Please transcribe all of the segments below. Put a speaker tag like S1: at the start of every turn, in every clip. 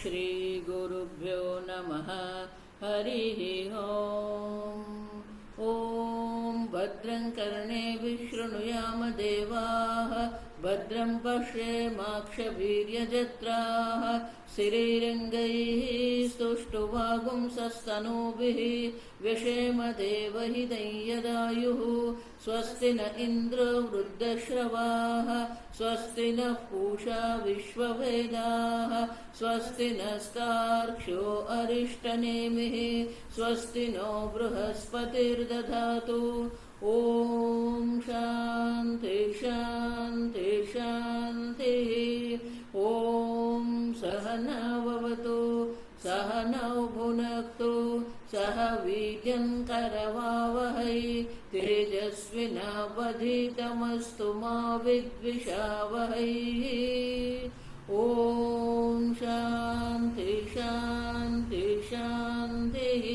S1: श्री गुरुभ्यो नमः। हरिः ओम्। ॐ भद्रं कर्णेभिः शृणुयाम देवाः, भद्रं पश्येमाक्षवीर्यजत्राः, स्थिरैरङ्गैः स्तुष्टुवागुंसस्तनूभिः व्यशेम देवहितं यदायुः। स्वस्ति न इन्द्रो वृद्धश्रवाः, स्वस्ति नः पूषा विश्ववेदाः, स्वस्ति नस्तार्क्ष्यो अरिष्टनेमिः, स्वस्ति नो बृहस्पतिर्दधातु। ॐ शान्ति शान्ति शान्तिः। ॐ सहना भवतु, सहनौ भुनक्तु, सह वीर्यं करवावहै, तेजस्विनावधीतमस्तु मा विद्विषावहै। ॐ शान्ति शान्ति शान्तिः।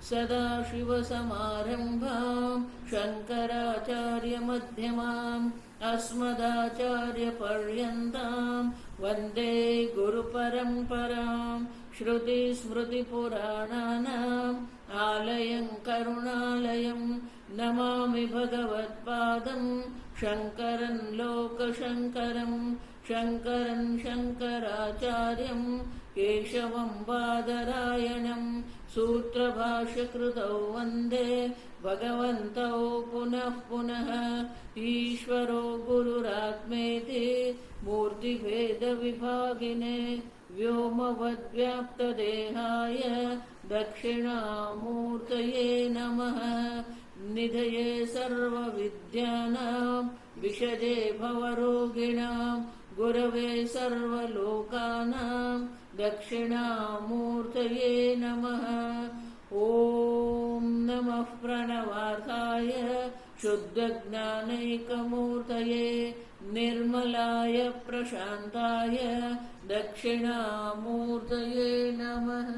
S1: सदाशिवसमारम्भां शङ्कराचार्यमध्यमाम् अस्मदाचार्यपर्यन्तां वन्दे गुरुपरम्पराम्। श्रुतिस्मृतिपुराणानाम् आलयं करुणालयं नमामि भगवत्पादं शङ्करं लोकशङ्करं। शङ्करं शङ्कराचार्यं केशवं बादरायणं सूत्रभाष्यकृतौ वन्दे भगवन्तौ पुनः पुनः। ईश्वरो गुरुरात्मेति मूर्तिभेदविभागिने व्योमवद्व्याप्तदेहाय दक्षिणामूर्तये नमः। निधये सर्वविद्यानां विषजे भवरोगिणां गुरवे सर्वलोकानां दक्षिणामूर्तये नमः। ॐ नमः प्रणवार्थाय शुद्धज्ञानैकमूर्तये निर्मलाय प्रशान्ताय दक्षिणामूर्तये नमः।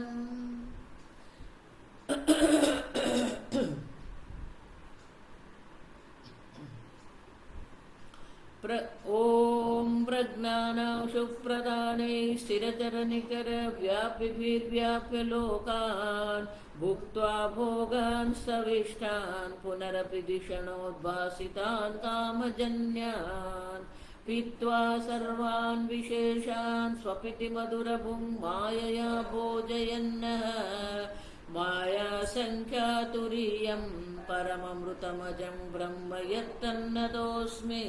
S1: ॐ प्रज्ञानाशुप्रदाने स्थिरचरनिकरव्यापिभिर्व्याप्य लोकान् भुक्त्वा भोगान् सविष्टान् पुनरपि दिशणोद्भासितान् कामजन्यान् पीत्वा सर्वान् विशेषान् स्वपिति मधुरभुङ् मायया भोजयन्नः। मायासङ्ख्यातुरीयं परममृतमजं ब्रह्म यत्तन्नतोऽस्मि।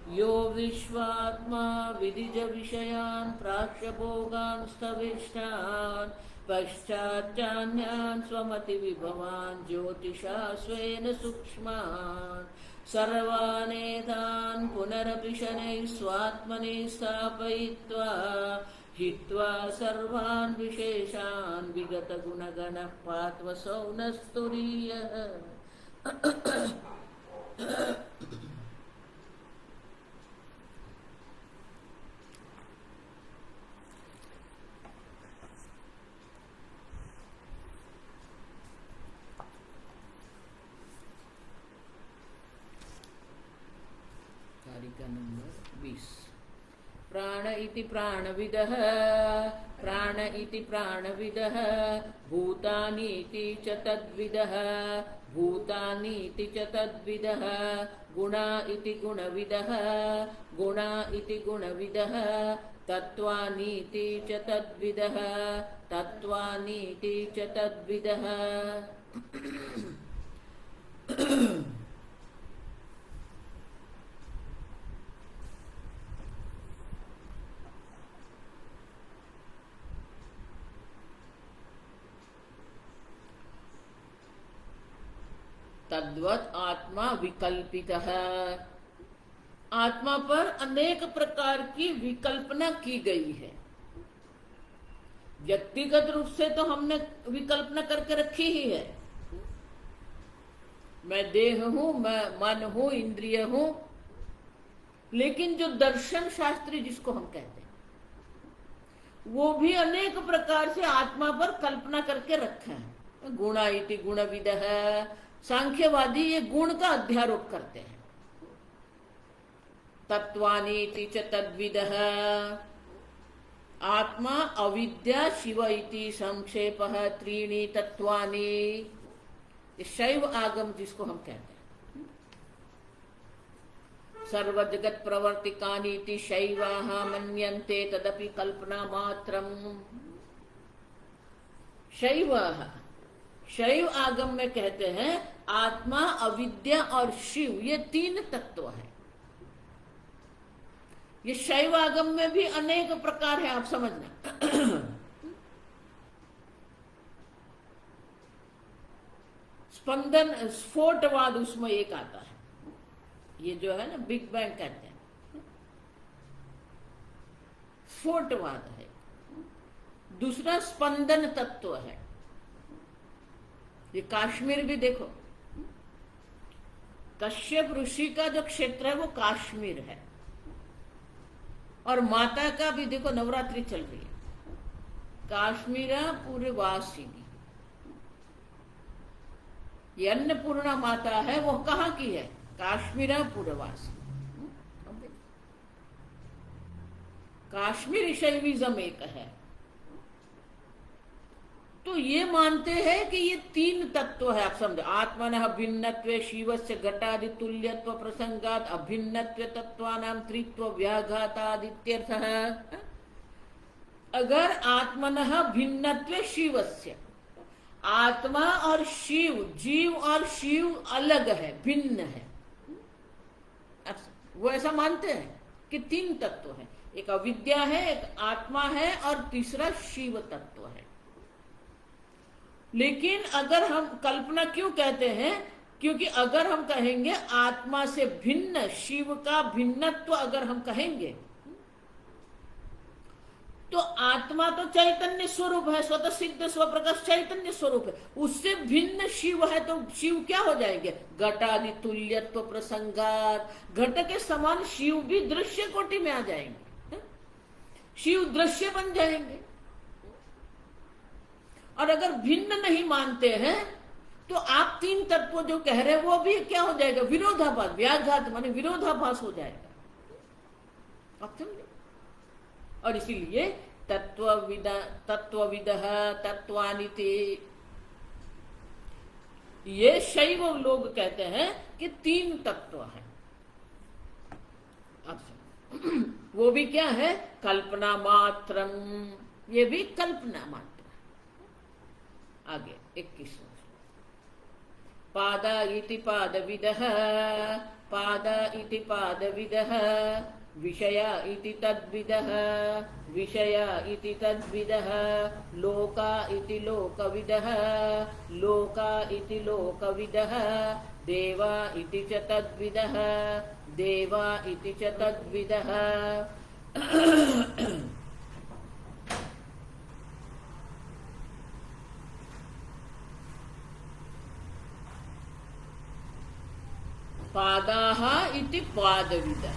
S1: यो विश्वात्मा विदिजविषयान् प्राक्ष्यभोगान् स्तविष्टान् पश्चाच्चान्यान् स्वमतिविभवान् ज्योतिषा स्वेन सूक्ष्मान् सर्वानेतान् पुनरपि शनैः स्वात्मनि स्थापयित्वा हित्वा सर्वान् विशेषान् विगतगुणगणः पात्वसौ नस्तुरीयः। कारिका नंबर 20। प्राण इति प्राणविदः, प्राण इति प्राणविदः, भूतानीति च तद्विदः, भूतानीति च तद्विदः, गुणा इति गुणविदः, गुणा इति गुणविदः, तत्त्वानीति च तद्विदः, तत्त्वानीति च तद्विदः। तद्वत् आत्मा विकल्पितः। आत्मा पर अनेक प्रकार की विकल्पना की गई है। व्यक्तिगत रूप से तो हमने विकल्पना करके रखी ही है। मैं देह हूं, मैं मन हूं, इंद्रिय हूं। लेकिन जो दर्शन शास्त्री जिसको हम कहते हैं, वो भी अनेक प्रकार से आत्मा पर कल्पना करके रखे हैं। गुणा इति गुणविदः, सांख्यवादी ये गुण का अध्यारोप करते हैं। तत्वानीति च तद्विदः, आत्मा अविद्या शिव इति संक्षेप त्रीणि तत्वानि, शैव आगम जिसको हम कहते हैं। सर्व जगत प्रवर्तिकानि इति शैवाः मन्यन्ते तदपि कल्पना मात्रम। शैवाः, शैव आगम में कहते हैं आत्मा, अविद्या और शिव ये तीन तत्व है। ये शैव आगम में भी अनेक प्रकार है, आप समझना। स्पंदन स्फोटवाद उसमें एक आता है, ये जो है ना बिग बैंग कहते हैं, स्फोटवाद है। दूसरा स्पंदन तत्व है। ये कश्मीर भी देखो, कश्यप ऋषि का जो क्षेत्र है वो कश्मीर है। और माता का भी देखो, नवरात्रि चल रही है, काश्मीरा पूरे वासिनी। ये अन्नपूर्णा माता है, वो कहाँ की है? काश्मीरा पूर्ववासी। काश्मीर शैविज्म एक है। तो ये मानते हैं कि ये तीन तत्व है, आप समझो। आत्मनः भिन्नत्वे शिवस्य घटादि तुल्यत्व प्रसंगात अभिन्नत्व तत्वानां त्रित्व व्याघातादित्यर्थः। अगर आत्मनः भिन्नत्वे शिवस्य, आत्मा और शिव, जीव और शिव अलग है, भिन्न है, वो ऐसा मानते हैं कि तीन तत्व है, एक अविद्या है, एक आत्मा है और तीसरा शिव तत्व है। लेकिन अगर हम कल्पना क्यों कहते हैं? क्योंकि अगर हम कहेंगे आत्मा से भिन्न, शिव का भिन्नत्व अगर हम कहेंगे, तो आत्मा तो चैतन्य स्वरूप है, स्वतः सिद्ध स्वप्रकाश चैतन्य स्वरूप है, उससे भिन्न शिव है, तो शिव क्या हो जाएंगे? घटादि तुल्यत्व प्रसंगात, घट के समान शिव भी दृश्य कोटि में आ जाएंगे, शिव दृश्य बन जाएंगे। और अगर भिन्न नहीं मानते हैं तो आप तीन तत्व जो कह रहे हैं वो भी क्या हो जाएगा? विरोधाभास, व्याघात माने विरोधाभास हो जाएगा, आप समझे। और इसीलिए तत्वविदः तत्वानिति, ये शैव लोग कहते हैं कि तीन तत्व है। अब वो भी क्या है? कल्पना मात्रम, ये भी कल्पना मात्र। आगे 21 पादा इति पादविदः, पादा इति पादविदः, विषया इति तद्विदः, विषया इति तद्विदः, लोका इति लोकविदः, लोका इति लोकविदः, देवा इति च तद्विदः, देवा इति च तद्विदः। पादाः इति पादविदः,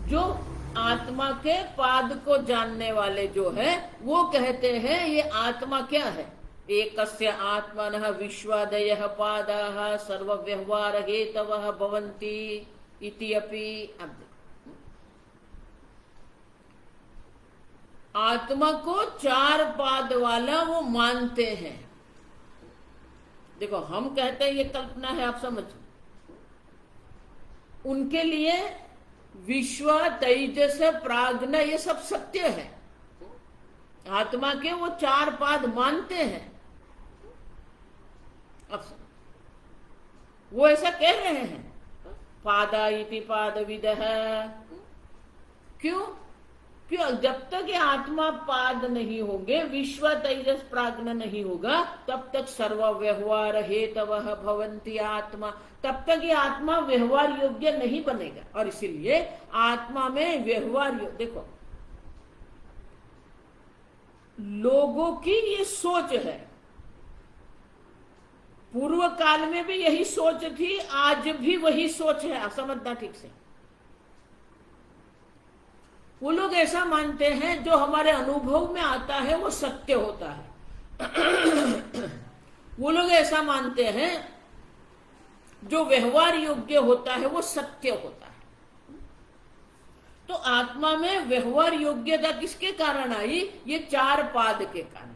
S1: जो आत्मा के पाद को जानने वाले जो है वो कहते हैं ये आत्मा क्या है? एकस्य आत्मनः विश्वादयः पादाः सर्व व्यवहार हेतवः भवन्ति इति अपि। अब आत्मा को चार पाद वाला वो मानते हैं। देखो, हम कहते हैं ये कल्पना है, आप समझो। उनके लिए विश्व, तेजस, प्राज्ञ ये सब सत्य है। आत्मा के वो चार पाद मानते हैं। अब वो ऐसा कह रहे हैं, पादा इति पादविदः। क्यों? क्यों? जब तक ये आत्मा पाद नहीं होंगे, विश्व, तेजस, प्राज्ञ नहीं होगा, तब तक सर्व व्यवहार हेतवः भवन्ति आत्मा, तब तक ये आत्मा व्यवहार योग्य नहीं बनेगा। और इसीलिए आत्मा में व्यवहार देखो, लोगों की ये सोच है, पूर्व काल में भी यही सोच थी, आज भी वही सोच है। आप समझना ठीक से। वो लोग ऐसा मानते हैं जो हमारे अनुभव में आता है वो सत्य होता है। वो लोग ऐसा मानते हैं जो व्यवहार योग्य होता है वो सत्य होता है। तो आत्मा में व्यवहार योग्यता किसके कारण आई? ये चार पाद के कारण,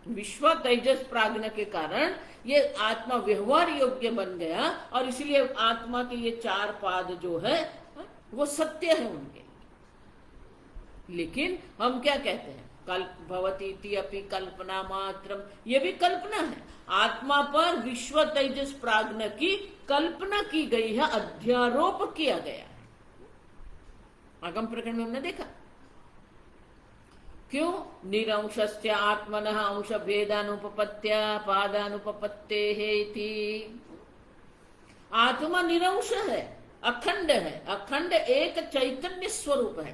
S1: विश्व तेजस प्राज्ञ के कारण ये आत्मा व्यवहार योग्य बन गया, और इसलिए आत्मा के ये चार पाद जो है वो सत्य है उनके। लेकिन हम क्या कहते हैं? कल्प भवती अपि कल्पना मात्रम, ये भी कल्पना है। आत्मा पर विश्व तेजस प्राज्ञ की कल्पना की गई है, अध्यारोप किया गया है। आगम प्रकरण में हमने देखा क्यों? निरंशस्य आत्मनः अंश भेदानुपपत्त्या पादानुपपत्तेः इति। आत्मा निरंश है, अखंड है, अखंड एक चैतन्य स्वरूप है।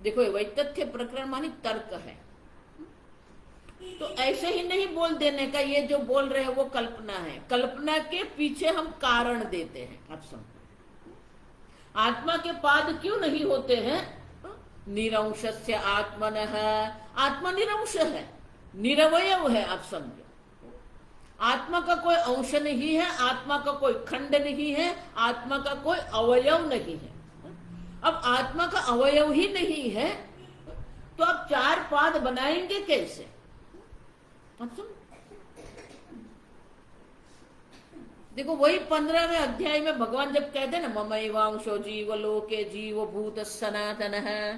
S1: देखो वैतथ्य प्रकरण मानी तर्क है, तो ऐसे ही नहीं बोल देने का ये जो बोल रहे हैं वो कल्पना है। कल्पना के पीछे हम कारण देते हैं। आप समझो, आत्मा के पाद क्यों नहीं होते हैं? निरंशस्य आत्मनः, आत्मा निरंश है, निरवयव है। आप समझो, आत्मा का कोई अंश नहीं है, आत्मा का कोई खंड नहीं है, आत्मा का कोई अवयव नहीं है। अब आत्मा का अवयव ही नहीं है तो आप चार पाद बनाएंगे कैसे? देखो वही 15वें अध्याय में भगवान जब कहते हैं ना, ममैवांशो जीव लोके जीव भूत सनातन है,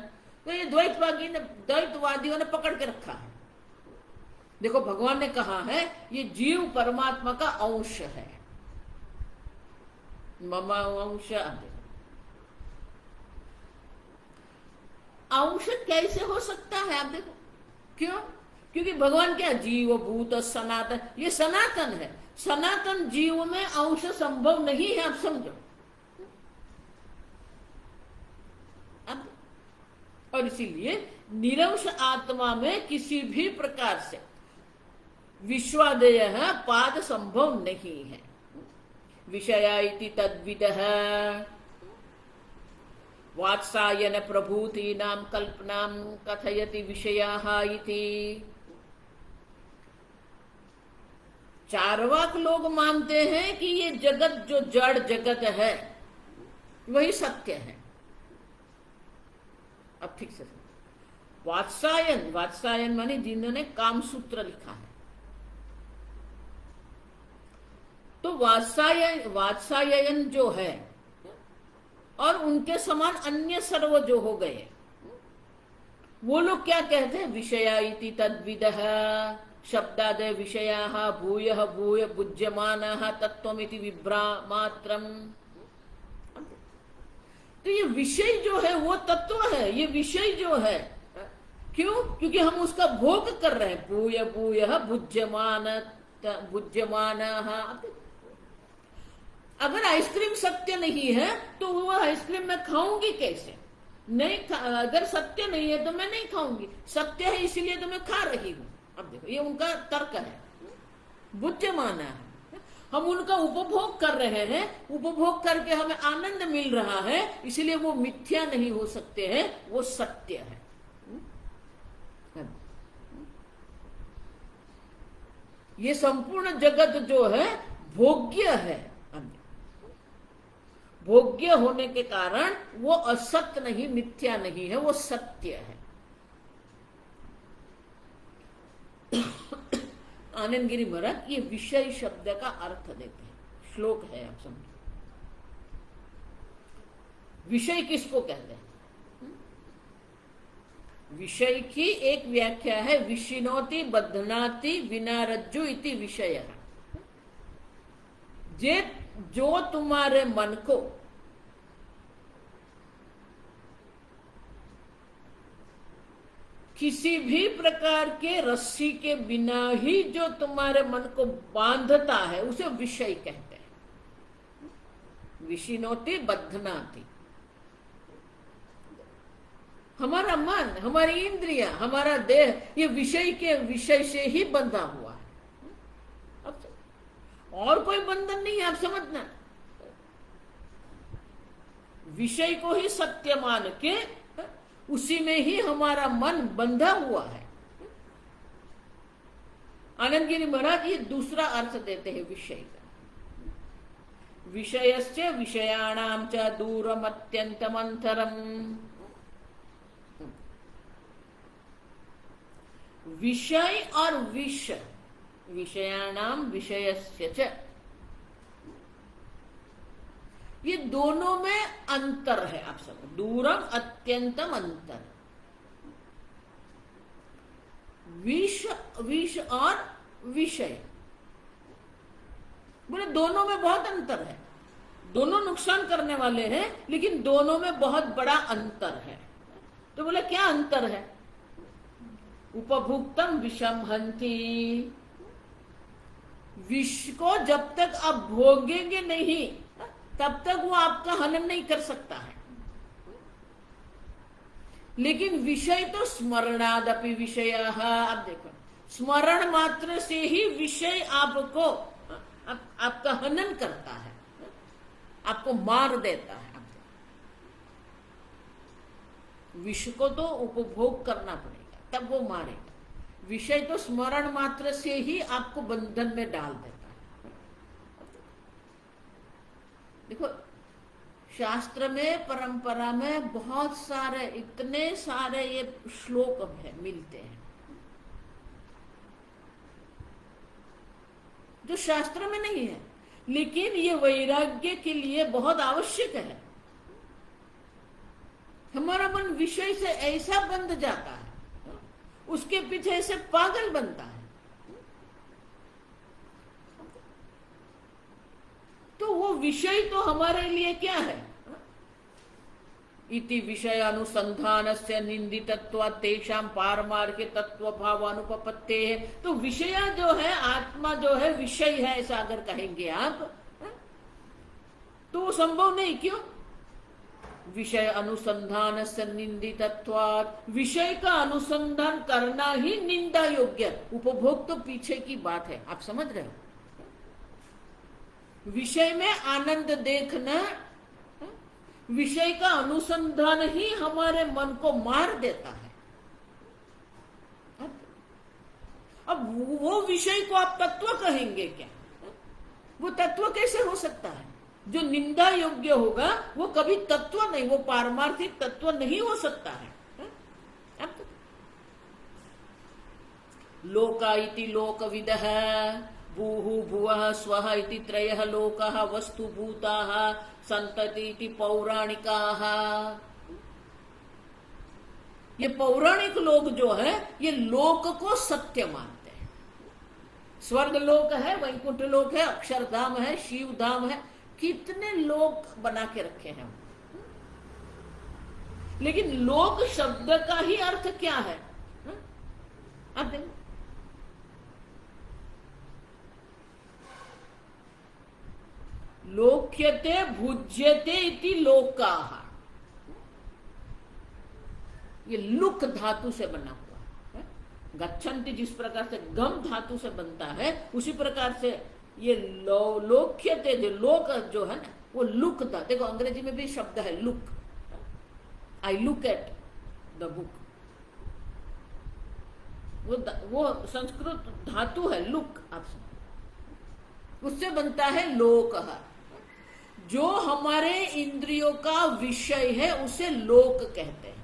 S1: तो ये द्वैतवादियों ने पकड़ के रखा है। देखो भगवान ने कहा है ये जीव परमात्मा का अंश है, मम अंश। अंश कैसे हो सकता है? आप देखो क्यों? क्योंकि भगवान क्या? जीव भूत सनातन, ये सनातन है। सनातन जीव में अंश संभव नहीं है। आप समझो। अब और इसीलिए निरंश आत्मा में किसी भी प्रकार से विश्वादय पाद संभव नहीं है। विषया इति तद्विदः वात्सायन प्रभूतीनां कल्पनां कथयति विषयाः इति। चार्वाक लोग मानते हैं कि ये जगत जो जड़ जगत है वही सत्य है। अब ठीक से वात्सायन, वात्सायन माने जिन्होंने काम सूत्र लिखा है, तो वात्सायन जो है और उनके समान अन्य सर्व जो हो गए, वो लोग क्या कहते हैं? विषया इति तद्विदः शब्दादय विषयाः भूयः भूय बुज्यमानाः तत्त्वमिति विभ्रामात्रम्। तो ये विषय जो है वो तत्व है, ये विषय जो है। क्यों? क्योंकि हम उसका भोग कर रहे हैं। भूय भूयः बुज्यमानाः। अगर आइसक्रीम सत्य नहीं है तो वो आइसक्रीम मैं खाऊंगी कैसे? नहीं अगर सत्य नहीं है तो मैं नहीं खाऊंगी, सत्य है इसीलिए तो मैं खा रही हूं। अब देखो ये उनका तर्क है, बुद्धिमान है। हम उनका उपभोग कर रहे हैं, उपभोग करके हमें आनंद मिल रहा है, इसलिए वो मिथ्या नहीं हो सकते हैं, वो सत्य है। ये संपूर्ण जगत जो है भोग्य है। भोग्य होने के कारण वो असत्य नहीं, मिथ्या नहीं है, वो सत्य है। आनंद गिरी महाराज ये विषय शब्द का अर्थ देते हैं। श्लोक है, आप समझो। विषय किसको कहते हैं? विषय की एक व्याख्या है, विशिनोति बध्नाति विना रज्जु इति विषय। जो तुम्हारे मन को किसी भी प्रकार के रस्सी के बिना ही जो तुम्हारे मन को बांधता है उसे विषय कहते हैं। विशिनोति बध्नाति। हमारा मन, हमारी इंद्रियां, हमारा देह ये विषय के विषय से ही बंधा हुआ है। अब और कोई बंधन नहीं है। आप समझना, विषय को ही सत्य मान के उसी में ही हमारा मन बंधा हुआ है। आनंद गिरी महाराज ये दूसरा अर्थ देते हैं विषय का। विषयस्य विषयाणां च दूरमत्यन्तमन्तरम्। विषय और विष, विषयाणाम विषयस्य च, ये दोनों में अंतर है। आप सब दूरम अत्यंतम अंतर। विष, विष और विषय, बोले दोनों में बहुत अंतर है। दोनों नुकसान करने वाले हैं, लेकिन दोनों में बहुत बड़ा अंतर है। तो बोले क्या अंतर है? उपभुक्तम विषम हंति। विष को जब तक आप भोगेंगे नहीं, तब तक वो आपका हनन नहीं कर सकता है। लेकिन विषय तो स्मरणादपि विषय। आप देखो, स्मरण मात्र से ही विषय आपको आपका हनन करता है, आपको मार देता है। विष को तो उपभोग करना पड़ेगा, तब वो मारेगा। विषय तो स्मरण मात्र से ही आपको बंधन में डाल देता है। देखो, शास्त्र में, परंपरा में बहुत सारे, इतने सारे ये श्लोक है मिलते हैं जो शास्त्र में नहीं है, लेकिन ये वैराग्य के लिए बहुत आवश्यक है। हमारा मन विषय से ऐसा बंध जाता है, उसके पीछे ऐसे पागल बनता है। तो वो विषय तो हमारे लिए क्या है? इति विषय अनुसंधानस्य निंदितत्वा तेषां पारमार्थिक तत्व भाव अनुपपत्ते है। तो विषय जो है, आत्मा जो है विषय है, ऐसा अगर कहेंगे आप, तो वो संभव नहीं। क्यों? विषय अनुसंधान से निंदितत्वात्, विषय का अनुसंधान करना ही निंदा योग्य। उपभोग तो पीछे की बात है, आप समझ रहे हो। विषय में आनंद देखना, विषय का अनुसंधान ही हमारे मन को मार देता है। अब वो विषय को आप तत्व कहेंगे क्या? वो तत्व कैसे हो सकता है? जो निंदा योग्य होगा वो कभी तत्व नहीं, वो पारमार्थिक तत्व नहीं हो सकता है। लोका इति लोकविदः, भूः भुवः स्वः इति त्रयः लोकाः वस्तुभूताः संतति इति पौराणिकाः। ये पौराणिक लोग जो है, ये लोक को सत्य मानते हैं। स्वर्ग लोक है, वैकुंठ लोक है, अक्षरधाम है, शिव धाम है, कितने लोक बना के रखे हैं। लेकिन लोक शब्द का ही अर्थ क्या है? आप देखो, लोक्यते भुज्यते इति लोकाः, ये लुक धातु से बना हुआ है। गच्छन्ति जिस प्रकार से गम धातु से बनता है, उसी प्रकार से ये लोक्यते, जो लोक जो है ना, वो लुक था। देखो अंग्रेजी में भी शब्द है look, I look at the book. वो संस्कृत धातु है लुक, आप उससे बनता है लोक। जो हमारे इंद्रियों का विषय है उसे लोक कहते हैं।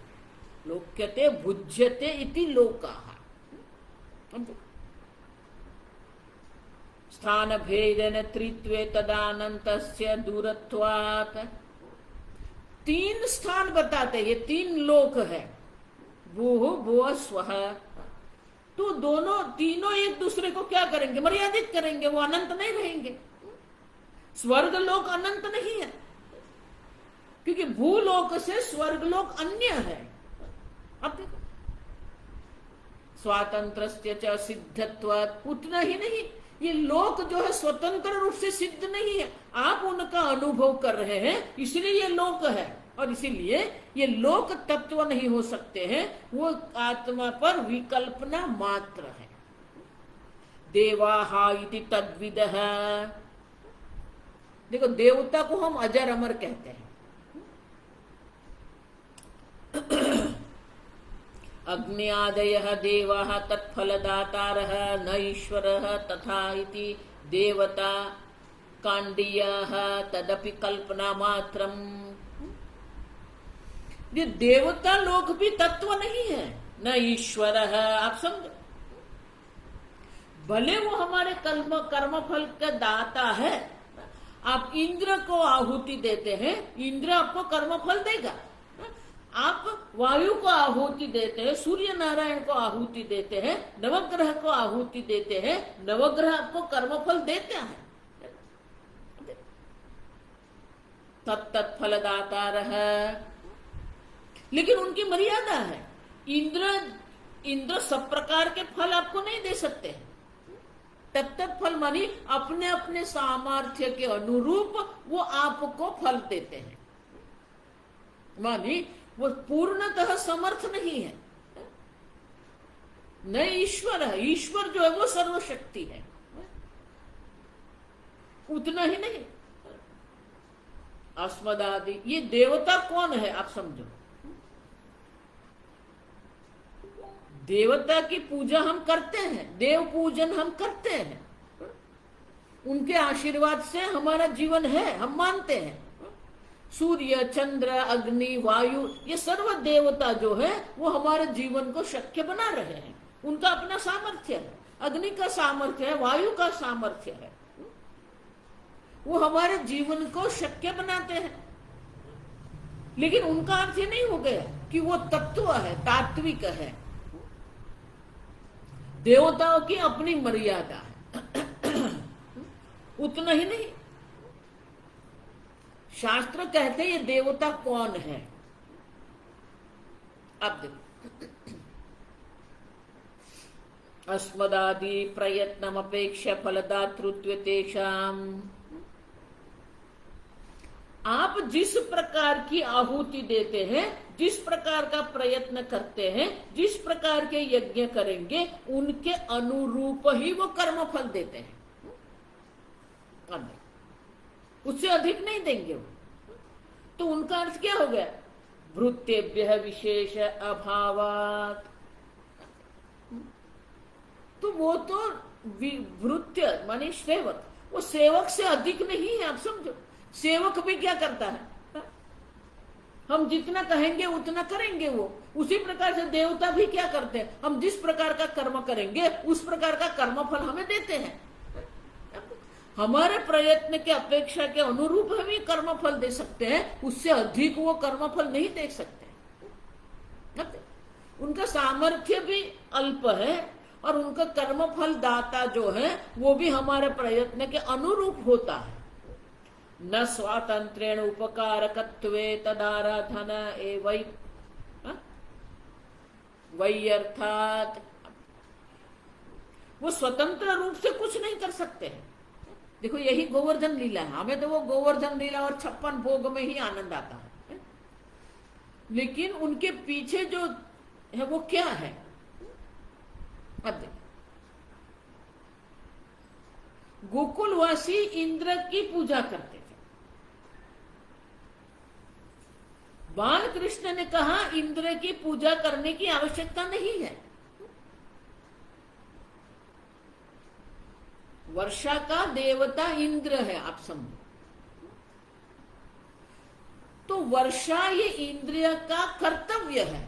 S1: लोक्यते भुज्यते इति लोकाः। स्थान भेदेन त्रित्वे तदानन्तस्य दूरत्वात्। तीन स्थान बताते, ये तीन लोक है, भूः भुवः स्वः। तो दोनों तीनों एक दूसरे को क्या करेंगे? मर्यादित करेंगे, वो अनंत नहीं रहेंगे। स्वर्ग लोक अनंत नहीं है, क्योंकि भूलोक से स्वर्ग लोक अन्य है। अब देखो, स्वातंत्रस्य च सिद्धत्वात्, उतना ही नहीं, ये लोक जो है स्वतंत्र रूप से सिद्ध नहीं है, आप उनका अनुभव कर रहे हैं, इसलिए ये लोक है। और इसीलिए ये लोक तत्व नहीं हो सकते हैं, वो आत्मा पर विकल्पना मात्र है। देवाः इति तद्विदः। देखो, देवता को हम अजर अमर कहते हैं। अग्न्यादयः देवाः तत्फलदातारः न ईश्वरः तथा इति देवता कांडीयः तदपि कल्पना मात्रम। ये देवता लोग भी तत्व नहीं है, न ईश्वर है। आप समझो, भले वो हमारे कर्म फल का दाता है। आप इंद्र को आहुति देते हैं, इंद्र आपको कर्म फल देगा। आप वायु को आहुति देते हैं, सूर्य नारायण को आहुति देते हैं, नवग्रह को आहुति देते हैं, नवग्रह आपको कर्म फल देते हैं। तत्त फलदाता है, लेकिन उनकी मर्यादा है। इंद्र सब प्रकार के फल आपको नहीं दे सकते हैं। तत्त फल मानी अपने अपने सामर्थ्य के अनुरूप वो आपको फल देते हैं। मानी वो पूर्णतः समर्थ नहीं है, न ईश्वर है। ईश्वर जो है वो सर्वशक्ति है, उतना ही नहीं। अस्मदादि, ये देवता कौन है आप समझो। देवता की पूजा हम करते हैं, देव पूजन हम करते हैं, उनके आशीर्वाद से हमारा जीवन है, हम मानते हैं। सूर्य, चंद्र, अग्नि, वायु, ये सर्व देवता जो है वो हमारे जीवन को शक्य बना रहे हैं। उनका अपना सामर्थ्य है, अग्नि का सामर्थ्य है, वायु का सामर्थ्य है, वो हमारे जीवन को शक्य बनाते हैं। लेकिन उनका अर्थ ये नहीं हो गया कि वो तत्व है, तात्विक है। देवताओं की अपनी मर्यादा है, उतना ही नहीं। शास्त्र कहते ये देवता कौन है। अब देखो, अस्मदादि प्रयत्नम अपेक्षा फलदातृत्व तेषाम। आप जिस प्रकार की आहुति देते हैं, जिस प्रकार का प्रयत्न करते हैं, जिस प्रकार के यज्ञ करेंगे, उनके अनुरूप ही वो कर्म फल देते हैं। उससे अधिक नहीं देंगे वो। तो उनका अर्थ क्या हो गया? भृत्येभ्यः विशेष अभावात्। तो वो तो भृत्य माने सेवक, वो सेवक से अधिक नहीं है। आप समझो, सेवक भी क्या करता है? हम जितना कहेंगे उतना करेंगे वो। उसी प्रकार से देवता भी क्या करते हैं? हम जिस प्रकार का कर्म करेंगे उस प्रकार का कर्म फल हमें देते हैं। हमारे प्रयत्न के अपेक्षा के अनुरूप हम ये कर्म फल दे सकते हैं, उससे अधिक वो कर्म फल नहीं दे सकते। उनका सामर्थ्य भी अल्प है और उनका कर्म फल दाता जो है वो भी हमारे प्रयत्न के अनुरूप होता है। न स्वातंत्रेण उपकारकत्वे तदाराधना एवं वही, अर्थात वो स्वतंत्र रूप से कुछ नहीं कर सकते हैं। देखो, यही गोवर्धन लीला है। हमें तो वो गोवर्धन लीला और 56 भोग में ही आनंद आता है, लेकिन उनके पीछे जो है वो क्या है? अब देखो, गोकुलवासी इंद्र की पूजा करते थे। बालकृष्ण ने कहा इंद्र की पूजा करने की आवश्यकता नहीं है। वर्षा का देवता इंद्र है, आप समझो। तो वर्षा ये इंद्रिय का कर्तव्य है।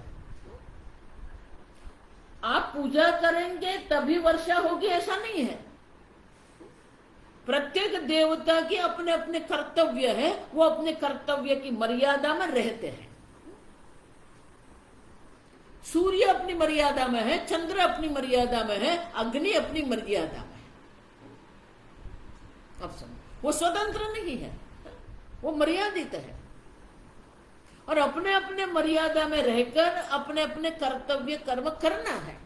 S1: आप पूजा करेंगे तभी वर्षा होगी ऐसा नहीं है। प्रत्येक देवता के अपने अपने कर्तव्य है, वो अपने कर्तव्य की मर्यादा में रहते हैं। सूर्य अपनी मर्यादा में है, चंद्र अपनी मर्यादा में है, अग्नि अपनी मर्यादा में है। अब समझो, वो स्वतंत्र नहीं है, वो मर्यादित है और अपने अपने मर्यादा में रहकर अपने अपने कर्तव्य कर्म करना है।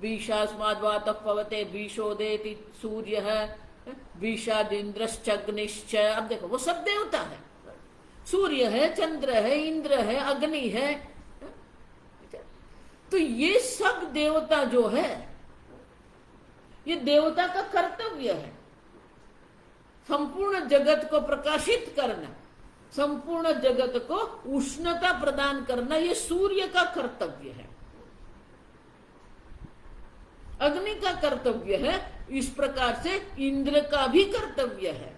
S1: भीषास्माद्वातः पवते भीषोदेति सूर्य है, भीषादिन्द्रश्चग्निश्च। अब देखो, वो सब देवता है। सूर्य है, चंद्र है, इंद्र है, अग्नि है। तो ये सब देवता जो है, ये देवता का कर्तव्य है। संपूर्ण जगत को प्रकाशित करना, संपूर्ण जगत को उष्णता प्रदान करना, ये सूर्य का कर्तव्य है, अग्नि का कर्तव्य है। इस प्रकार से इंद्र का भी कर्तव्य है।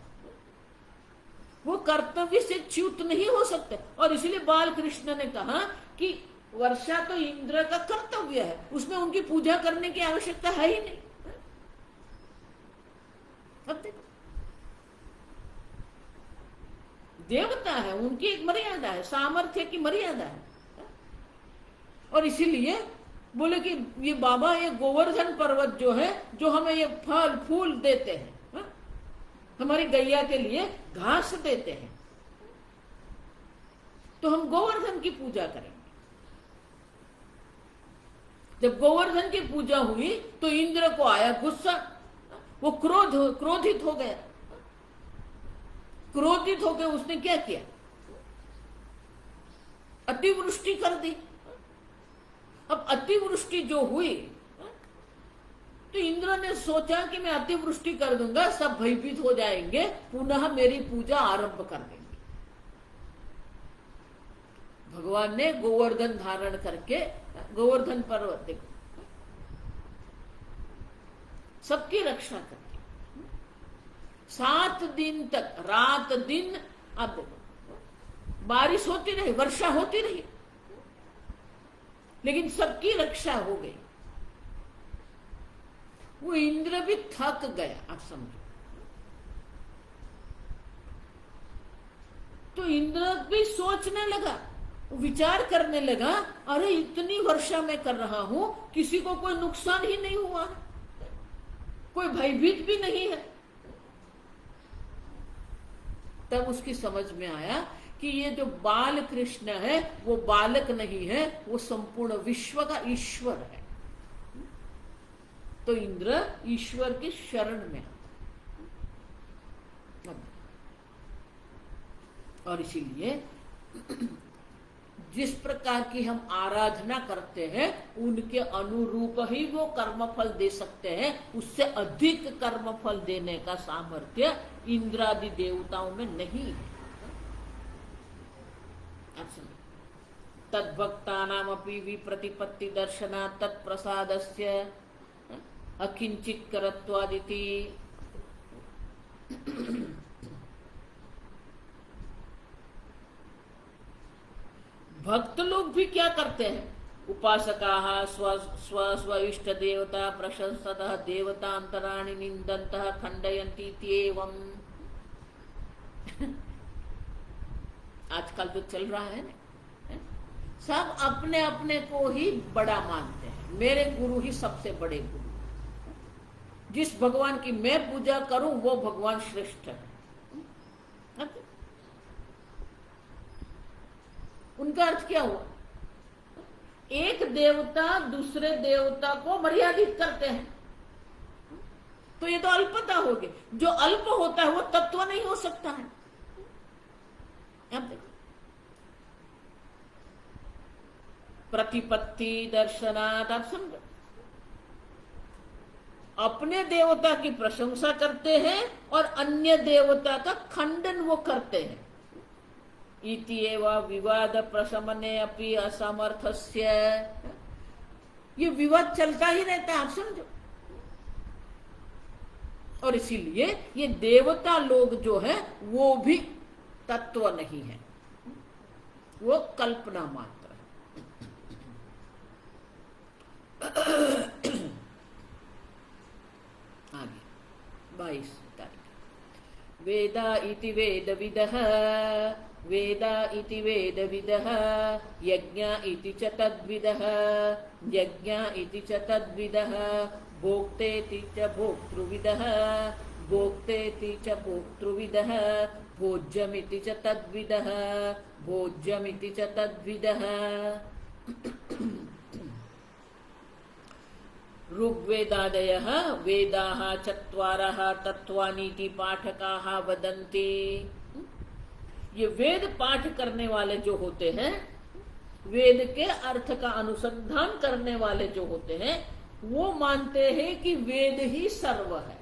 S1: वो कर्तव्य से च्युत नहीं हो सकते। और इसलिए बाल कृष्ण ने कहा कि वर्षा तो इंद्र का कर्तव्य है, उसमें उनकी पूजा करने की आवश्यकता है ही नहीं। अब देखो, देवता है, उनकी एक मर्यादा है, सामर्थ्य की मर्यादा है। और इसीलिए बोले कि ये बाबा, ये गोवर्धन पर्वत जो है, जो हमें ये फल फूल देते हैं, हमारी गैया के लिए घास देते हैं, तो हम गोवर्धन की पूजा करेंगे। जब गोवर्धन की पूजा हुई तो इंद्र को आया गुस्सा, वो क्रोधित हो गया। क्रोधित होकर उसने क्या किया, अतिवृष्टि कर दी। अब अतिवृष्टि जो हुई तो इंद्र ने सोचा कि मैं अतिवृष्टि कर दूंगा, सब भयभीत हो जाएंगे, पुनः मेरी पूजा आरंभ कर देंगे। भगवान ने गोवर्धन धारण करके, गोवर्धन पर्वत देखो सबकी रक्षा करती, 7 दिन तक रात दिन। आप देखो बारिश होती रही, वर्षा होती रही, लेकिन सबकी रक्षा हो गई। वो इंद्र भी थक गया, आप समझो। तो इंद्र भी सोचने लगा, विचार करने लगा, अरे इतनी वर्षा मैं कर रहा हूं, किसी को कोई नुकसान ही नहीं हुआ, कोई भयभीत भी नहीं है। तब उसकी समझ में आया कि ये जो बाल कृष्ण है वो बालक नहीं है, वो संपूर्ण विश्व का ईश्वर है। तो इंद्र ईश्वर की शरण में और इसीलिए जिस प्रकार की हम आराधना करते हैं उनके अनुरूप ही वो कर्मफल दे सकते हैं, उससे अधिक कर्मफल देने का सामर्थ्य इंद्रादि देवताओं में नहीं है। तद्भक्तानामपि विप्रतिपत्ति दर्शना तत्प्रसादस्य अकिंचित करत्वादिति। भक्त लोग भी क्या करते हैं, उपासकाः स्व इष्ट देवता प्रशंसतः देवतांतराणि निंदन्तः खंडयन्ति इत्येवम्। आजकल तो चल रहा है ना, सब अपने अपने को ही बड़ा मानते हैं, मेरे गुरु ही सबसे बड़े गुरु, जिस भगवान की मैं पूजा करूं वो भगवान श्रेष्ठ है। उनका अर्थ क्या हुआ, एक देवता दूसरे देवता को मर्यादित करते हैं, तो ये तो अल्पता होगी। जो अल्प होता है वो तत्व नहीं हो सकता है। अब देखो, प्रतिपत्ति दर्शनात्, आप समझो, अपने देवता की प्रशंसा करते हैं और अन्य देवता का खंडन वो करते हैं। इति एव विवाद प्रशमने अपि असमर्थस्य, ये विवाद चलता ही रहता है, आप समझो। और इसीलिए ये देवता लोग जो है वो भी तत्व नहीं है, वो कल्पना मात्र है। आगे 22 तारीख। वेदा इति वेदविदः, वेदा इति वेदविदः, यज्ञ इति च तद्विदः, यज्ञ इति च तद्विदः, भोक्तेति च भोक्तृविदः, भोक्तेति च भोक्तृविदः, भोज्यमिति च तद्विदः, भोज्यमिति च तद्विदः। ऋग्वेदादयः वेदाः चत्वारः तत्त्वानीति पाठकाः वदन्ति। ये वेद पाठ करने वाले जो होते हैं, वेद के अर्थ का अनुसंधान करने वाले जो होते हैं, वो मानते हैं कि वेद ही सर्व है,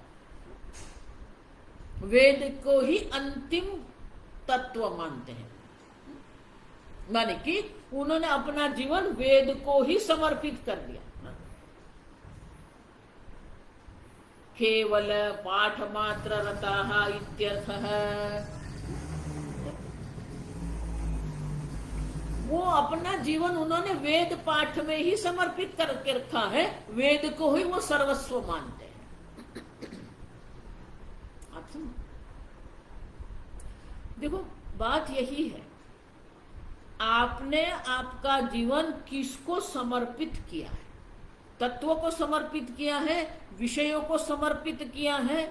S1: वेद को ही अंतिम तत्व मानते हैं। माने कि उन्होंने अपना जीवन वेद को ही समर्पित कर दिया। केवल पाठ मात्र रताः इत्यर्थः। अपना जीवन उन्होंने वेद पाठ में ही समर्पित करके रखा है, वेद को ही वो सर्वस्व मानते हैं। आप समझ, देखो बात यही है, आपने आपका जीवन किसको समर्पित किया है? तत्वों को समर्पित किया है, विषयों को समर्पित किया है,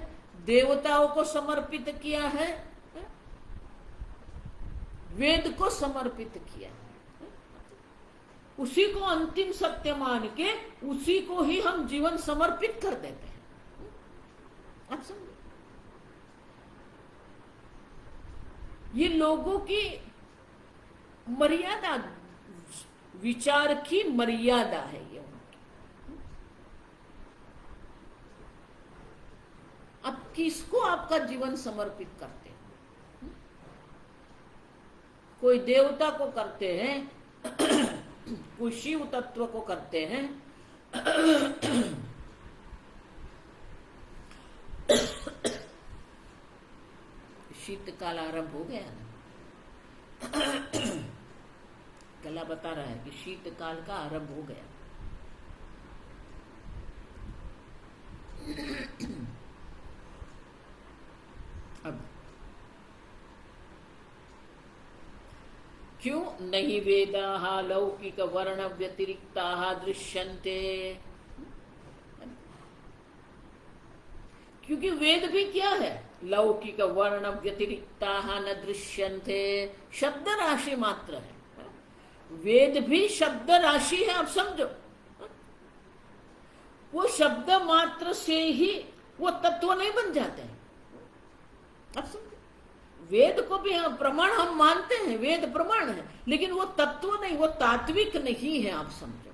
S1: देवताओं को समर्पित किया है, वेद को समर्पित किया है। उसी को अंतिम सत्य मान के उसी को ही हम जीवन समर्पित कर देते हैं। आप समझे, ये लोगों की मर्यादा, विचार की मर्यादा है ये उनकी। अब किसको आपका जीवन समर्पित करते हैं? कोई देवता को करते हैं, कोई शिव तत्व को करते हैं, शीतकाल आरंभ हो गया ना, कला बता रहा है कि शीतकाल का आरंभ हो गया। अब क्यों नहीं वेदाः लौकिक वर्ण व्यतिरिक्ताः दृश्यन्ते? क्योंकि वेद भी क्या है? लौकिक वर्ण व्यतिरिक्ताः न दृश्यन्ते, शब्द राशि मात्र है। वेद भी शब्द राशि है, आप समझो। वो शब्द मात्र से ही वो तत्व नहीं बन जाते हैं, आप समझो। वेद को भी प्रमाण हम मानते हैं, वेद प्रमाण है, लेकिन वो तत्व नहीं, वो तात्विक नहीं है, आप समझो।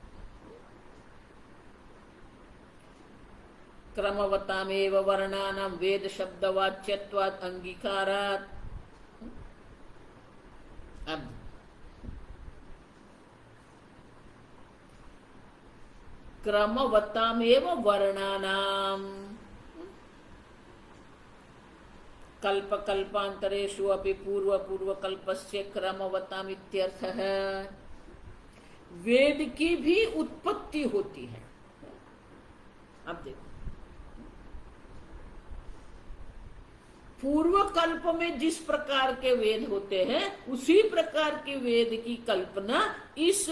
S1: क्रमवतामेव वर्णानां वेद शब्दवाच्यत्वात् अंगीकारात्। अब क्रमवतामेव वर्णानां, कल्प कल्पांतरेषु अपि पूर्व पूर्व कल्पस्य क्रमवताम् इत्यर्थः। वेद की भी उत्पत्ति होती है। अब देखो, पूर्व कल्प में जिस प्रकार के वेद होते हैं उसी प्रकार के वेद की कल्पना इस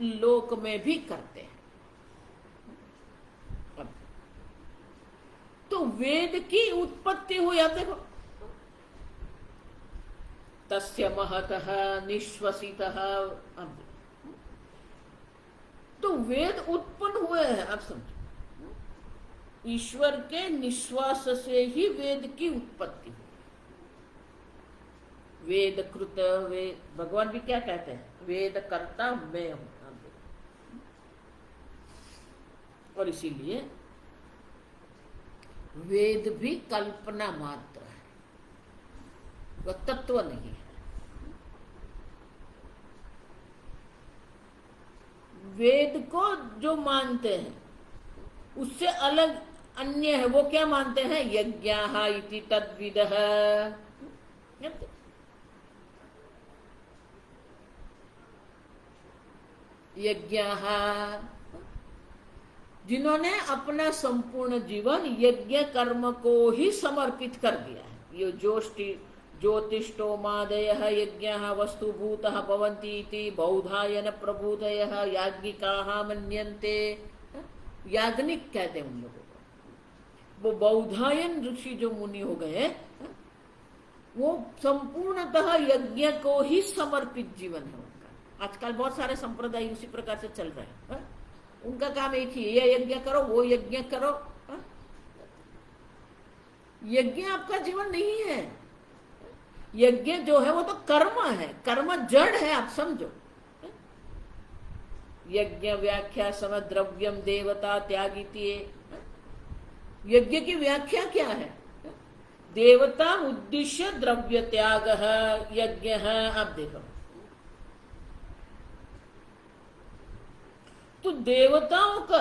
S1: लोक में भी करते हैं। अब तो वेद की उत्पत्ति हुई, अब देखो, तस्य महतः निश्वसितः। अब तो वेद उत्पन्न हुए हैं, आप समझो। ईश्वर के निश्वास से ही वेद की उत्पत्ति हुई। वेद कृत, वेद, भगवान भी क्या कहते हैं? वेद कर्ता मैं हूं। और इसीलिए वेद भी कल्पना मात्र है, वह तत्व नहीं है। वेद को जो मानते हैं उससे अलग अन्य है, वो क्या मानते हैं? यज्ञाः इति तद्विदः। यज्ञाः, जिन्होंने अपना संपूर्ण जीवन यज्ञ कर्म को ही समर्पित कर दिया है। ये ज्योतिष्टोमादयः यज्ञाः वस्तुभूतः भवन्ति इति बौधायन प्रबुधयः याज्ञिकाः मन्यन्ते। याज्ञिक कहते हैं उन लोगों को। वो बौधायन ऋषि जो मुनि हो गए, वो संपूर्णतः यज्ञ को ही समर्पित जीवन है उनका। आजकल बहुत सारे संप्रदाय उसी प्रकार से चल रहे हैं। उनका काम एक ही, ये यज्ञ करो, वो यज्ञ करो। यज्ञ आपका जीवन नहीं है। यज्ञ जो है वो तो कर्म है, कर्म जड़ है, आप समझो। यज्ञ व्याख्या समद्रव्यम देवता त्यागीति। यज्ञ की व्याख्या क्या है? देवता उद्देश्य द्रव्य त्याग यज्ञ है। आप देखो, तो देवताओं का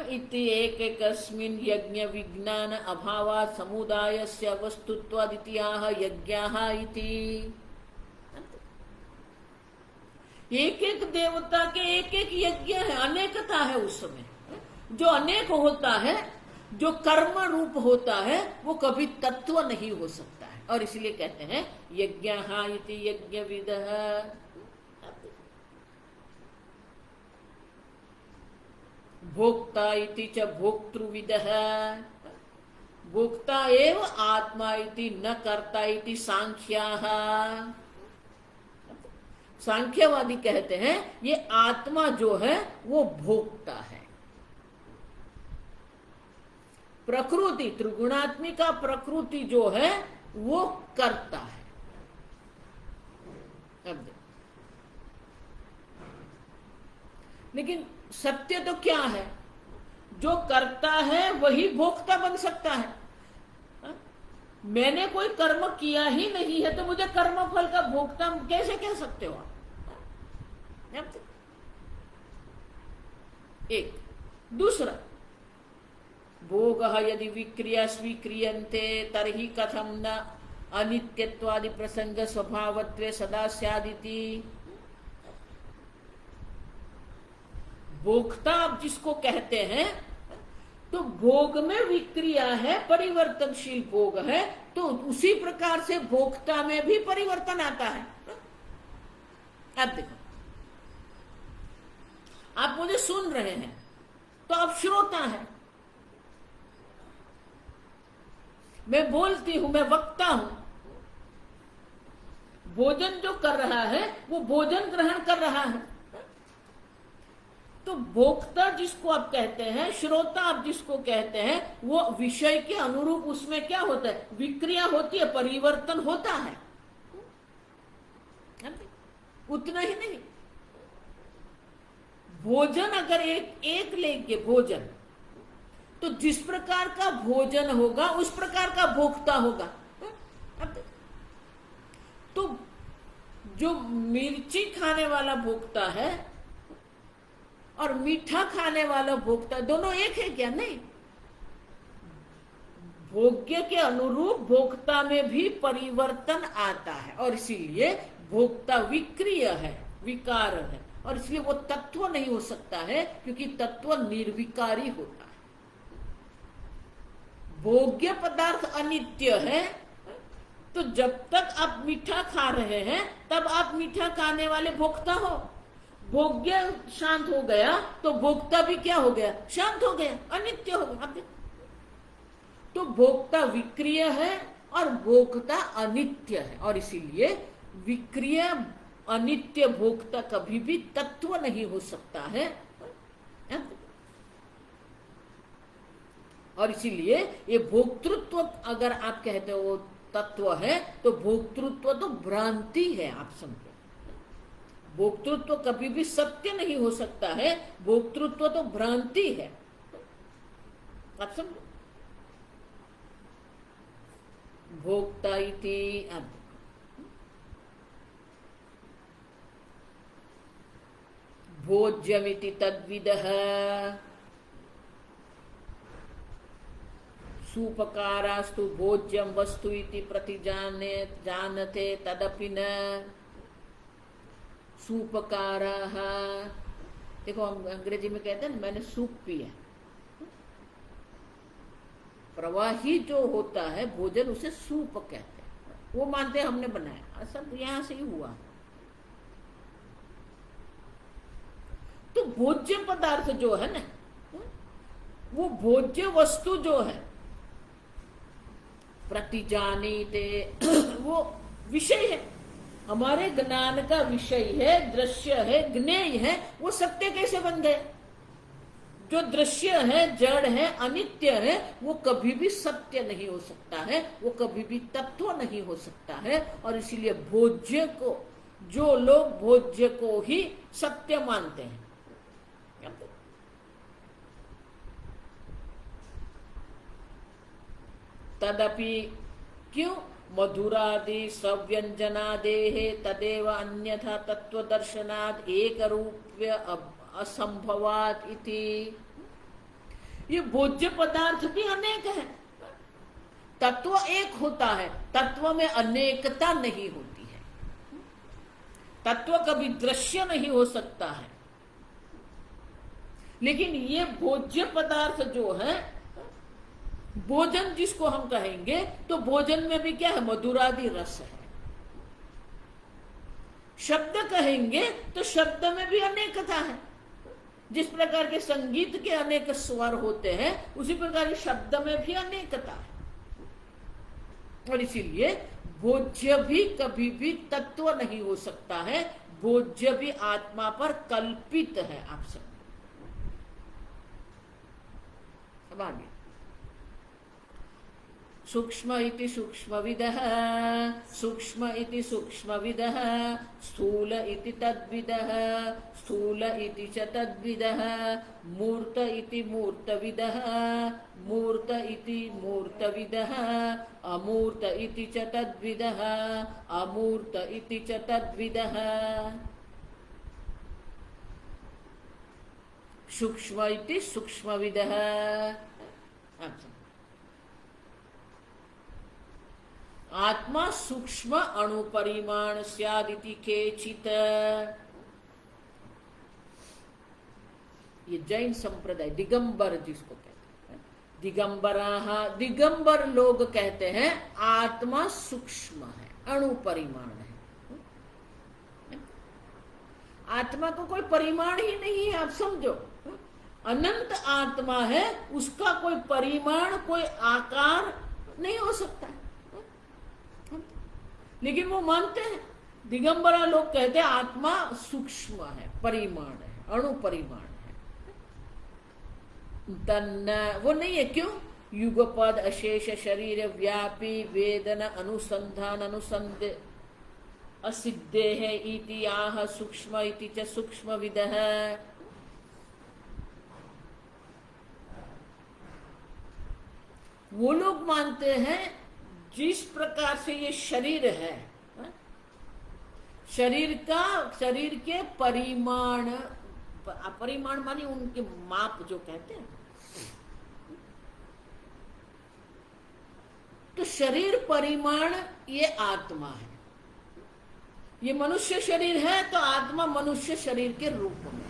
S1: इति एकैकस्मिन् यज्ञ विज्ञान अभावात् समुदायस्य वस्तुत्वादित्याः यज्ञाः इति। एक एक देवता के एक एक यज्ञ है, अनेकता है उस समय। जो अनेक होता है, जो कर्म रूप होता है, वो कभी तत्व नहीं हो सकता है। और इसलिए कहते हैं यज्ञः इति यज्ञविदः, भोक्ता इति च भोक्तृविदः, भोक्ता एव आत्मा इति न कर्ता इति सांख्याः। सांख्यवादी कहते हैं ये आत्मा जो है वो भोक्ता है, प्रकृति त्रिगुणात्मिका प्रकृति जो है वो कर्ता है। अब लेकिन सत्य तो क्या है, जो करता है वही भोक्ता बन सकता है। मैंने कोई कर्म किया ही नहीं है तो मुझे कर्म फल का भोक्ता कैसे कह सकते हो आप? एक दूसरा, भोगः यदि विक्रिया स्वीक्रियन्ते तर्हि कथम न अनित्यत्वादि प्रसंग स्वभावत्वे सदा स्यादिति। भोक्ता आप जिसको कहते हैं, तो भोग में विक्रिया है, परिवर्तनशील भोग है, तो उसी प्रकार से भोक्ता में भी परिवर्तन आता है। अब देखो, आप मुझे सुन रहे हैं तो आप श्रोता हैं, मैं बोलती हूं, मैं वक्ता हूं। भोजन जो कर रहा है वो भोजन ग्रहण कर रहा है। तो भोक्ता जिसको आप कहते हैं, श्रोता आप जिसको कहते हैं, वो विषय के अनुरूप उसमें क्या होता है, विक्रिया होती है, परिवर्तन होता है। उतना ही नहीं, भोजन अगर एक लेंगे भोजन, तो जिस प्रकार का भोजन होगा उस प्रकार का भोक्ता होगा। तो जो मिर्ची खाने वाला भोक्ता है और मीठा खाने वाला भोक्ता, दोनों एक है क्या? नहीं, भोग्य के अनुरूप भोक्ता में भी परिवर्तन आता है, और इसीलिए भोक्ता विक्रिय है, विकार है, और इसलिए वो तत्व नहीं हो सकता है, क्योंकि तत्व निर्विकारी होता है। भोग्य पदार्थ अनित्य है, तो जब तक आप मीठा खा रहे हैं तब आप मीठा खाने वाले भोक्ता हो। भोग्य शांत हो गया तो भोक्ता भी क्या हो गया, शांत हो गया, अनित्य हो गया। तो भोक्ता विक्रिय है और भोक्ता अनित्य है, और इसीलिए विक्रिय अनित्य भोक्ता कभी भी तत्व नहीं हो सकता है। और इसीलिए ये भोक्तृत्व अगर आप कहते हो तत्व है, तो भोक्तृत्व तो भ्रांति है, आप समझो। भोक्तृत्व कभी भी सत्य नहीं हो सकता है, भोक्तृत्व तो भ्रांति है, आप समझो। भोक्ता इति भोज्यमिति तद्विदः, सुपकारास्तु भोज्यम वस्तु इति जानते तदपि न। सुपकाराः, देखो हम अंग्रेजी में कहते हैं मैंने सूप पिया, प्रवाही जो होता है भोजन उसे सूप कहते हैं, वो मानते हैं हमने बनाया, सब यहां से ही हुआ। तो भोज्य पदार्थ जो है ना, वो भोज्य वस्तु जो है, प्रतिजानीते, वो विषय है, हमारे ज्ञान का विषय है, दृश्य है, ज्ञेय है, वो सत्य कैसे बन गए? जो दृश्य है, जड़ है, अनित्य है, वो कभी भी सत्य नहीं हो सकता है, वो कभी भी तत्व नहीं हो सकता है। और इसीलिए भोज्य को, जो लोग भोज्य को ही सत्य मानते हैं, तदपि क्यों, मधुरादि सव्यंजनादेः तदेव अन्यथा तत्व दर्शनात् एक रूप्य असंभवात् इति। ये भोज्य पदार्थ भी अनेक है, तत्व एक होता है, तत्व में अनेकता नहीं होती है। तत्व कभी दृश्य नहीं हो सकता है, लेकिन ये भोज्य पदार्थ जो है, भोजन जिसको हम कहेंगे, तो भोजन में भी क्या है, मधुरादि रस है। शब्द कहेंगे तो शब्द में भी अनेकता है। जिस प्रकार के संगीत के अनेक स्वर होते हैं, उसी प्रकार शब्द में भी अनेकता है। और इसीलिए भोज्य भी कभी भी तत्व नहीं हो सकता है, भोज्य भी आत्मा पर कल्पित है। आप सब आगे, सूक्ष्म इति सूक्ष्मविदः, सूक्ष्म इति सूक्ष्मविदः, स्थूल इति तद्विदः, स्थूल इति च तद्विदः, मूर्त इति मूर्तविदः, मूर्त इति मूर्तविदः, अमूर्त इति च तद्विदः, अमूर्त इति च तद्विदः। सूक्ष्म इति सूक्ष्मविदः। आत्मा सूक्ष्म अणु परिमाण स्यादिति केचित, ये जैन संप्रदाय दिगंबर जिसको कहते हैं, दिगंबर लोग कहते हैं आत्मा सूक्ष्म है, अणु परिमाण है। आत्मा को कोई परिमाण ही नहीं है। आप समझो, अनंत आत्मा है, उसका कोई परिमाण, कोई आकार नहीं हो सकता है। लेकिन वो मानते हैं, दिगंबरा लोग कहते हैं आत्मा सूक्ष्म है, परिमाण है, अणु परिमाण है। वो नहीं है। क्यों? युगपद अशेष शरीर व्यापी वेदन अनुसंधान अनुसंध असिद्धे है इति आह सूक्ष्म इति च सूक्ष्मविदः। वो लोग मानते हैं जिस प्रकार से ये शरीर है, शरीर के परिमाण, परिमाण मानी उनके माप जो कहते हैं, तो शरीर परिमाण ये आत्मा है। ये मनुष्य शरीर है तो आत्मा मनुष्य शरीर के रूप में,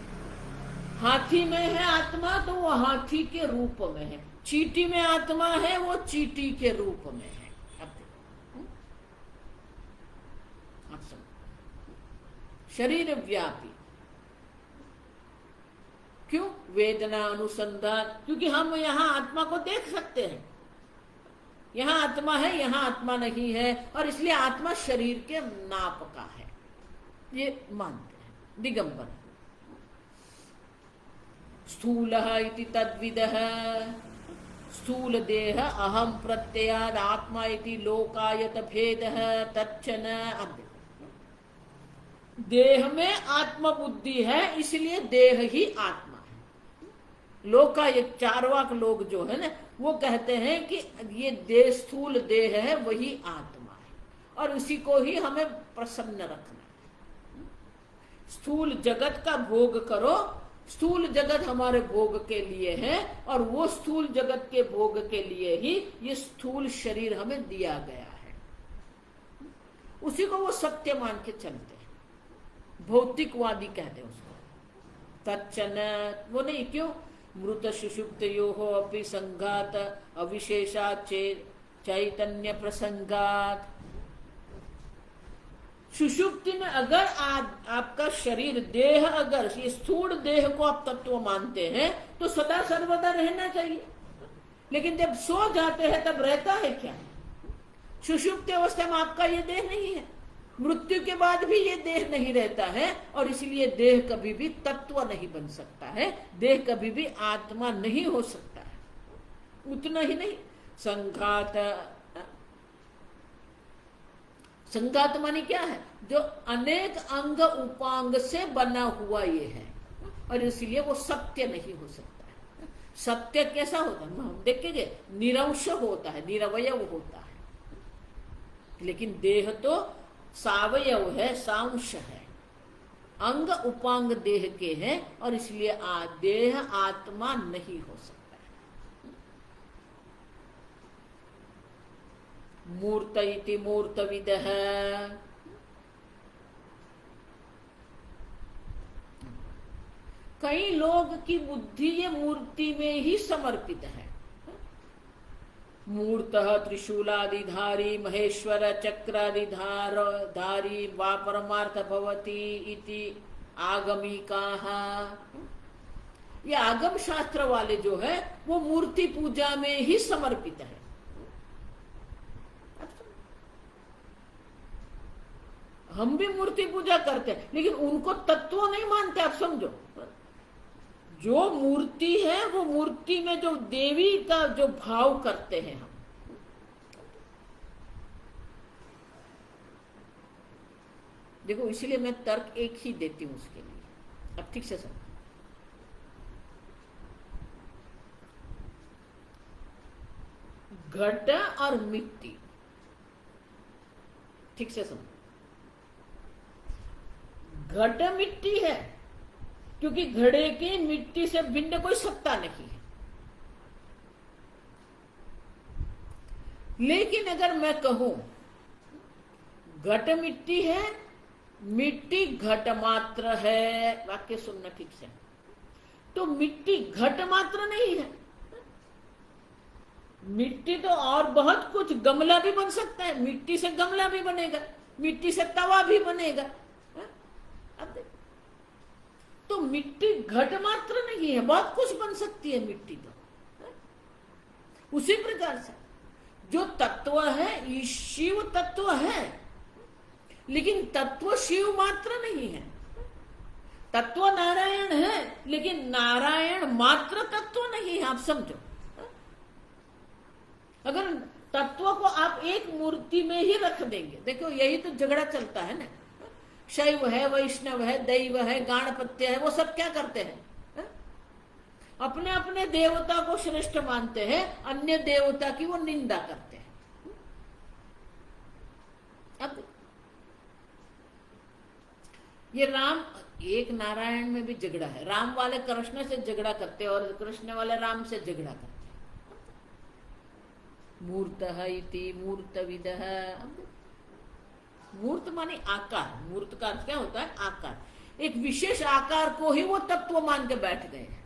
S1: हाथी में है आत्मा तो वो हाथी के रूप में है, चींटी में आत्मा है वो चींटी के रूप में है। शरीर व्यापी। क्यों? वेदना अनुसंधान, क्योंकि हम यहाँ आत्मा को देख सकते हैं, यहाँ आत्मा है, यहाँ आत्मा नहीं है, और इसलिए आत्मा शरीर के नाप का है, ये मानते हैं दिगंबर। स्थूल इति तद्विदः, स्थूल देह अहम प्रत्ययाद आत्मा इति लोकायत भेदः तच्च न। देह में आत्मा बुद्धि है, इसलिए देह ही आत्मा है। लोकायत चारवाक लोग जो है ना, वो कहते हैं कि ये देह, स्थूल देह है, वही आत्मा है, और उसी को ही हमें प्रसन्न रखना है। स्थूल जगत का भोग करो, स्थूल जगत हमारे भोग के लिए है, और वो स्थूल जगत के भोग के लिए ही ये स्थूल शरीर हमें दिया गया है। उसी को वो सत्य मान के चलते हैं, भौतिकवादी कहते हैं उसको। तच्चन, वो नहीं। क्यों? मृत सुषुप्तयोः अपि संघात अविशेषात् चैतन्य प्रसंगात। सुषुप्ति में अगर आपका शरीर, देह, अगर ये स्थूल देह को आप तत्व मानते हैं तो सदा सर्वदा रहना चाहिए, लेकिन जब सो जाते हैं तब रहता है क्या? सुषुप्ति अवस्था में आपका ये देह नहीं है, मृत्यु के बाद भी ये देह नहीं रहता है, और इसलिए देह कभी भी तत्व नहीं बन सकता है, देह कभी भी आत्मा नहीं हो सकता है। उतना ही नहीं, संघात, संघात मानी क्या है? जो अनेक अंग उपांग से बना हुआ ये है, और इसलिए वो सत्य नहीं हो सकता है। सत्य कैसा होता है हम देखेंगे, निरंश होता है, निरवयव होता है, लेकिन देह तो सावयव है, सांश है, अंग उपांग देह के हैं, और इसलिए देह आत्मा नहीं हो सकता है। मूर्त इति मूर्तविदः, कई लोग की बुद्धि ये मूर्ति में ही समर्पित है। मूर्तः त्रिशूलादिधारी महेश्वर चक्रादिधारी वा परमार्थ भवति इति आगमिकाः। ये आगम शास्त्र वाले जो है वो मूर्ति पूजा में ही समर्पित है। हम भी मूर्ति पूजा करते हैं लेकिन उनको तत्व नहीं मानते। आप समझो, जो मूर्ति है वो मूर्ति में जो देवी का जो भाव करते हैं हम। देखो, इसलिए मैं तर्क एक ही देती हूं उसके लिए। अब ठीक से समझो, घट और मिट्टी, ठीक से समझो। घट मिट्टी है क्योंकि घड़े की मिट्टी से भिन्न कोई सत्ता नहीं है। लेकिन अगर मैं कहूं घट मिट्टी है, मिट्टी घट मात्र है, वाक्य सुनना ठीक से, तो मिट्टी घट मात्र नहीं है। मिट्टी तो और बहुत कुछ, गमला भी बन सकता है, मिट्टी से गमला भी बनेगा, मिट्टी से तवा भी बनेगा। तो मिट्टी घट मात्र नहीं है, बहुत कुछ बन सकती है मिट्टी तो। उसी प्रकार से जो तत्व है, शिव तत्व है, लेकिन तत्व शिव मात्र नहीं है। तत्व नारायण है लेकिन नारायण मात्र तत्व नहीं है। आप समझो, अगर तत्व को आप एक मूर्ति में ही रख देंगे, देखो यही तो झगड़ा चलता है ना। शैव है, वैष्णव है, दैव है, गाणपत्य है, वो सब क्या करते हैं? अपने अपने देवता को श्रेष्ठ मानते हैं, अन्य देवता की वो निंदा करते हैं। अब ये राम, एक नारायण में भी झगड़ा है। राम वाले कृष्ण से झगड़ा करते हैं और कृष्ण वाले राम से झगड़ा करते हैं। मूर्तः इति मूर्तविदः। मूर्त माने आकार, मूर्त का अर्थ क्या होता है? आकार। एक विशेष आकार को ही वो तत्व मान के बैठ गए हैं।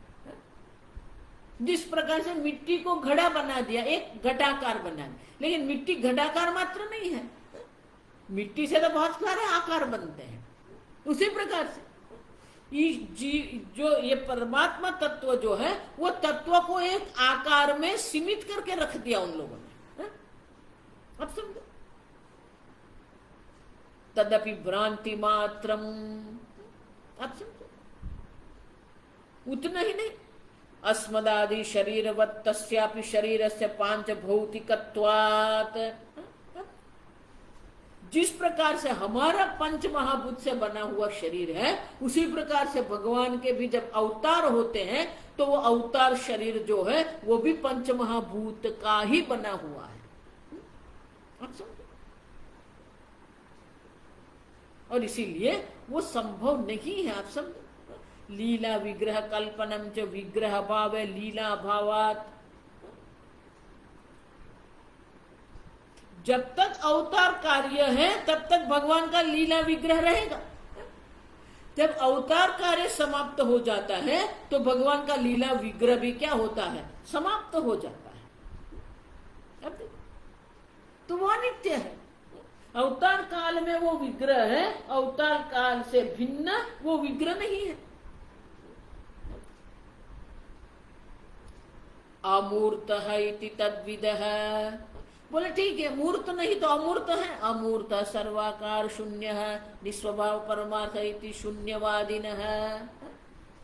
S1: जिस प्रकार से मिट्टी को घड़ा बना दिया, एक घटाकार बना दिया, लेकिन मिट्टी घटाकार मात्र नहीं है, मिट्टी से तो बहुत सारे आकार बनते हैं। उसी प्रकार से जो ये परमात्मा तत्व जो है, वो तत्व को एक आकार में सीमित करके रख दिया उन लोगों ने। अब समझो, तदपि भ्रांति मात्रम। आप समझो, उतना ही नहीं, अस्मदादि शरीरवत् तस्यापि शरीरस्य पांच भौतिकत्वात्। जिस प्रकार से हमारा पंच महाभूत से बना हुआ शरीर है, उसी प्रकार से भगवान के भी जब अवतार होते हैं तो वो अवतार शरीर जो है वो भी पंच महाभूत का ही बना हुआ है। आप समझो, और इसीलिए वो संभव नहीं है। आप समझो, लीला विग्रह कल्पनम च विग्रह भाव है लीला भावात। जब तक अवतार कार्य है तब तक भगवान का लीला विग्रह रहेगा। जब अवतार कार्य समाप्त हो जाता है तो भगवान का लीला विग्रह भी क्या होता है? समाप्त हो जाता है। अब तो वो नित्य है। अवतार काल में वो विग्रह है, अवतार काल से भिन्न वो विग्रह नहीं है। अमूर्तः इति तद्विदः। बोले ठीक है, मूर्त नहीं तो अमूर्त है। अमूर्त सर्वाकार शून्य है, निस्वभाव परमार्थ इति शून्यवादिनः।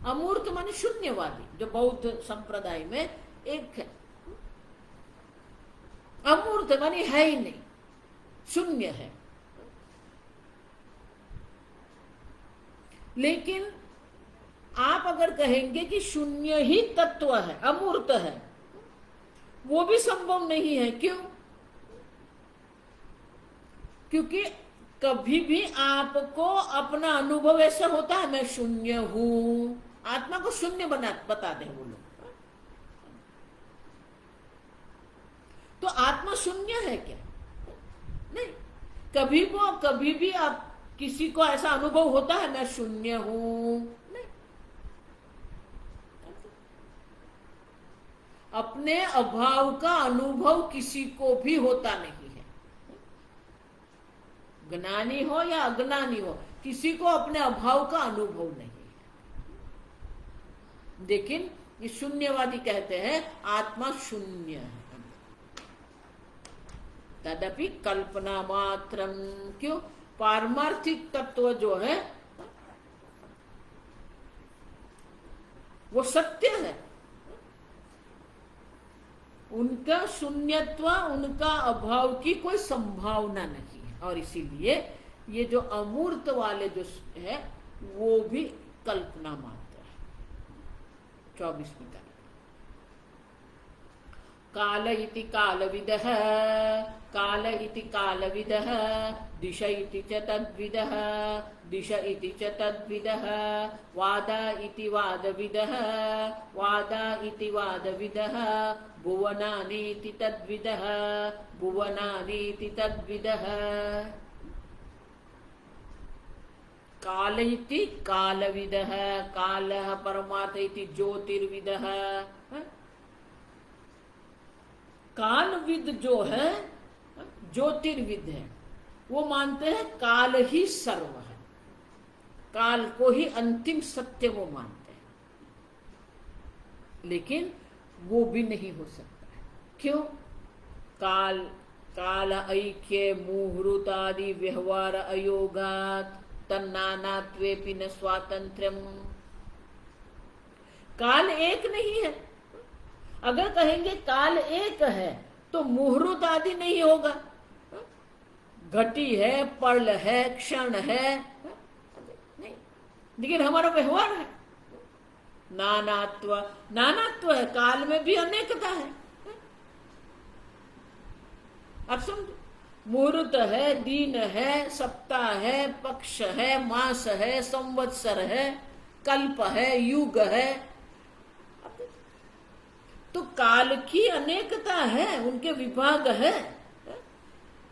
S1: अमूर्त माने शून्यवादी, जो बौद्ध संप्रदाय में एक है। अमूर्त माने है ही नहीं, शून्य है। लेकिन आप अगर कहेंगे कि शून्य ही तत्व है, अमूर्त है, वो भी संभव नहीं है। क्यों? क्योंकि कभी भी आपको अपना अनुभव ऐसा होता है, मैं शून्य हूं। आत्मा को शून्य बता दे वो लोग, तो आत्मा शून्य है क्या? नहीं। कभी भी आप किसी को ऐसा अनुभव होता है मैं शून्य हूं? नहीं। अपने अभाव का अनुभव किसी को भी होता नहीं है, ज्ञानी हो या अज्ञानी हो, किसी को अपने अभाव का अनुभव नहीं है। लेकिन ये शून्यवादी कहते हैं आत्मा शून्य है, तदपि कल्पना मात्रम। क्यों? पारमार्थिक तत्व जो है वो सत्य है, उनका शून्यत्व, उनका अभाव की कोई संभावना नहीं है, और इसीलिए ये जो अमूर्त वाले जो है वो भी कल्पना मात्र है। 24वीं तारीख, काल इति कालविदः, काल इति कालविदः, दिश इति च तद्विदः, दिश इति च तद्विदः, वाद इति वादविदः, वाद इति वादविदः, भुवनानि इति तद्विदः, भुवनानि इति तद्विदः। काल इति कालविदः, कालः परमार्थ इति ज्योतिर्विदः। कालविद जो है, ज्योतिर्विद है, वो मानते हैं काल ही सर्व है, काल को ही अंतिम सत्य वो मानते हैं, लेकिन वो भी नहीं हो सकता है। क्यों? काल, काल ऐक्य मुहूर्त आदि व्यवहार अयोगात तन्नानात्वेपि न स्वातंत्र्यम। काल एक नहीं है। अगर कहेंगे काल एक है तो मुहूर्त आदि नहीं होगा, घटी है, पल है, क्षण है, नहीं। लेकिन हमारा व्यवहार है नानात्व, नानात्व है, काल में भी अनेकता है। आप समझो, मुहूर्त है, दिन है, सप्ताह है, पक्ष है, मास है, संवत्सर है, कल्प है, युग है। तो काल की अनेकता है, उनके विभाग है,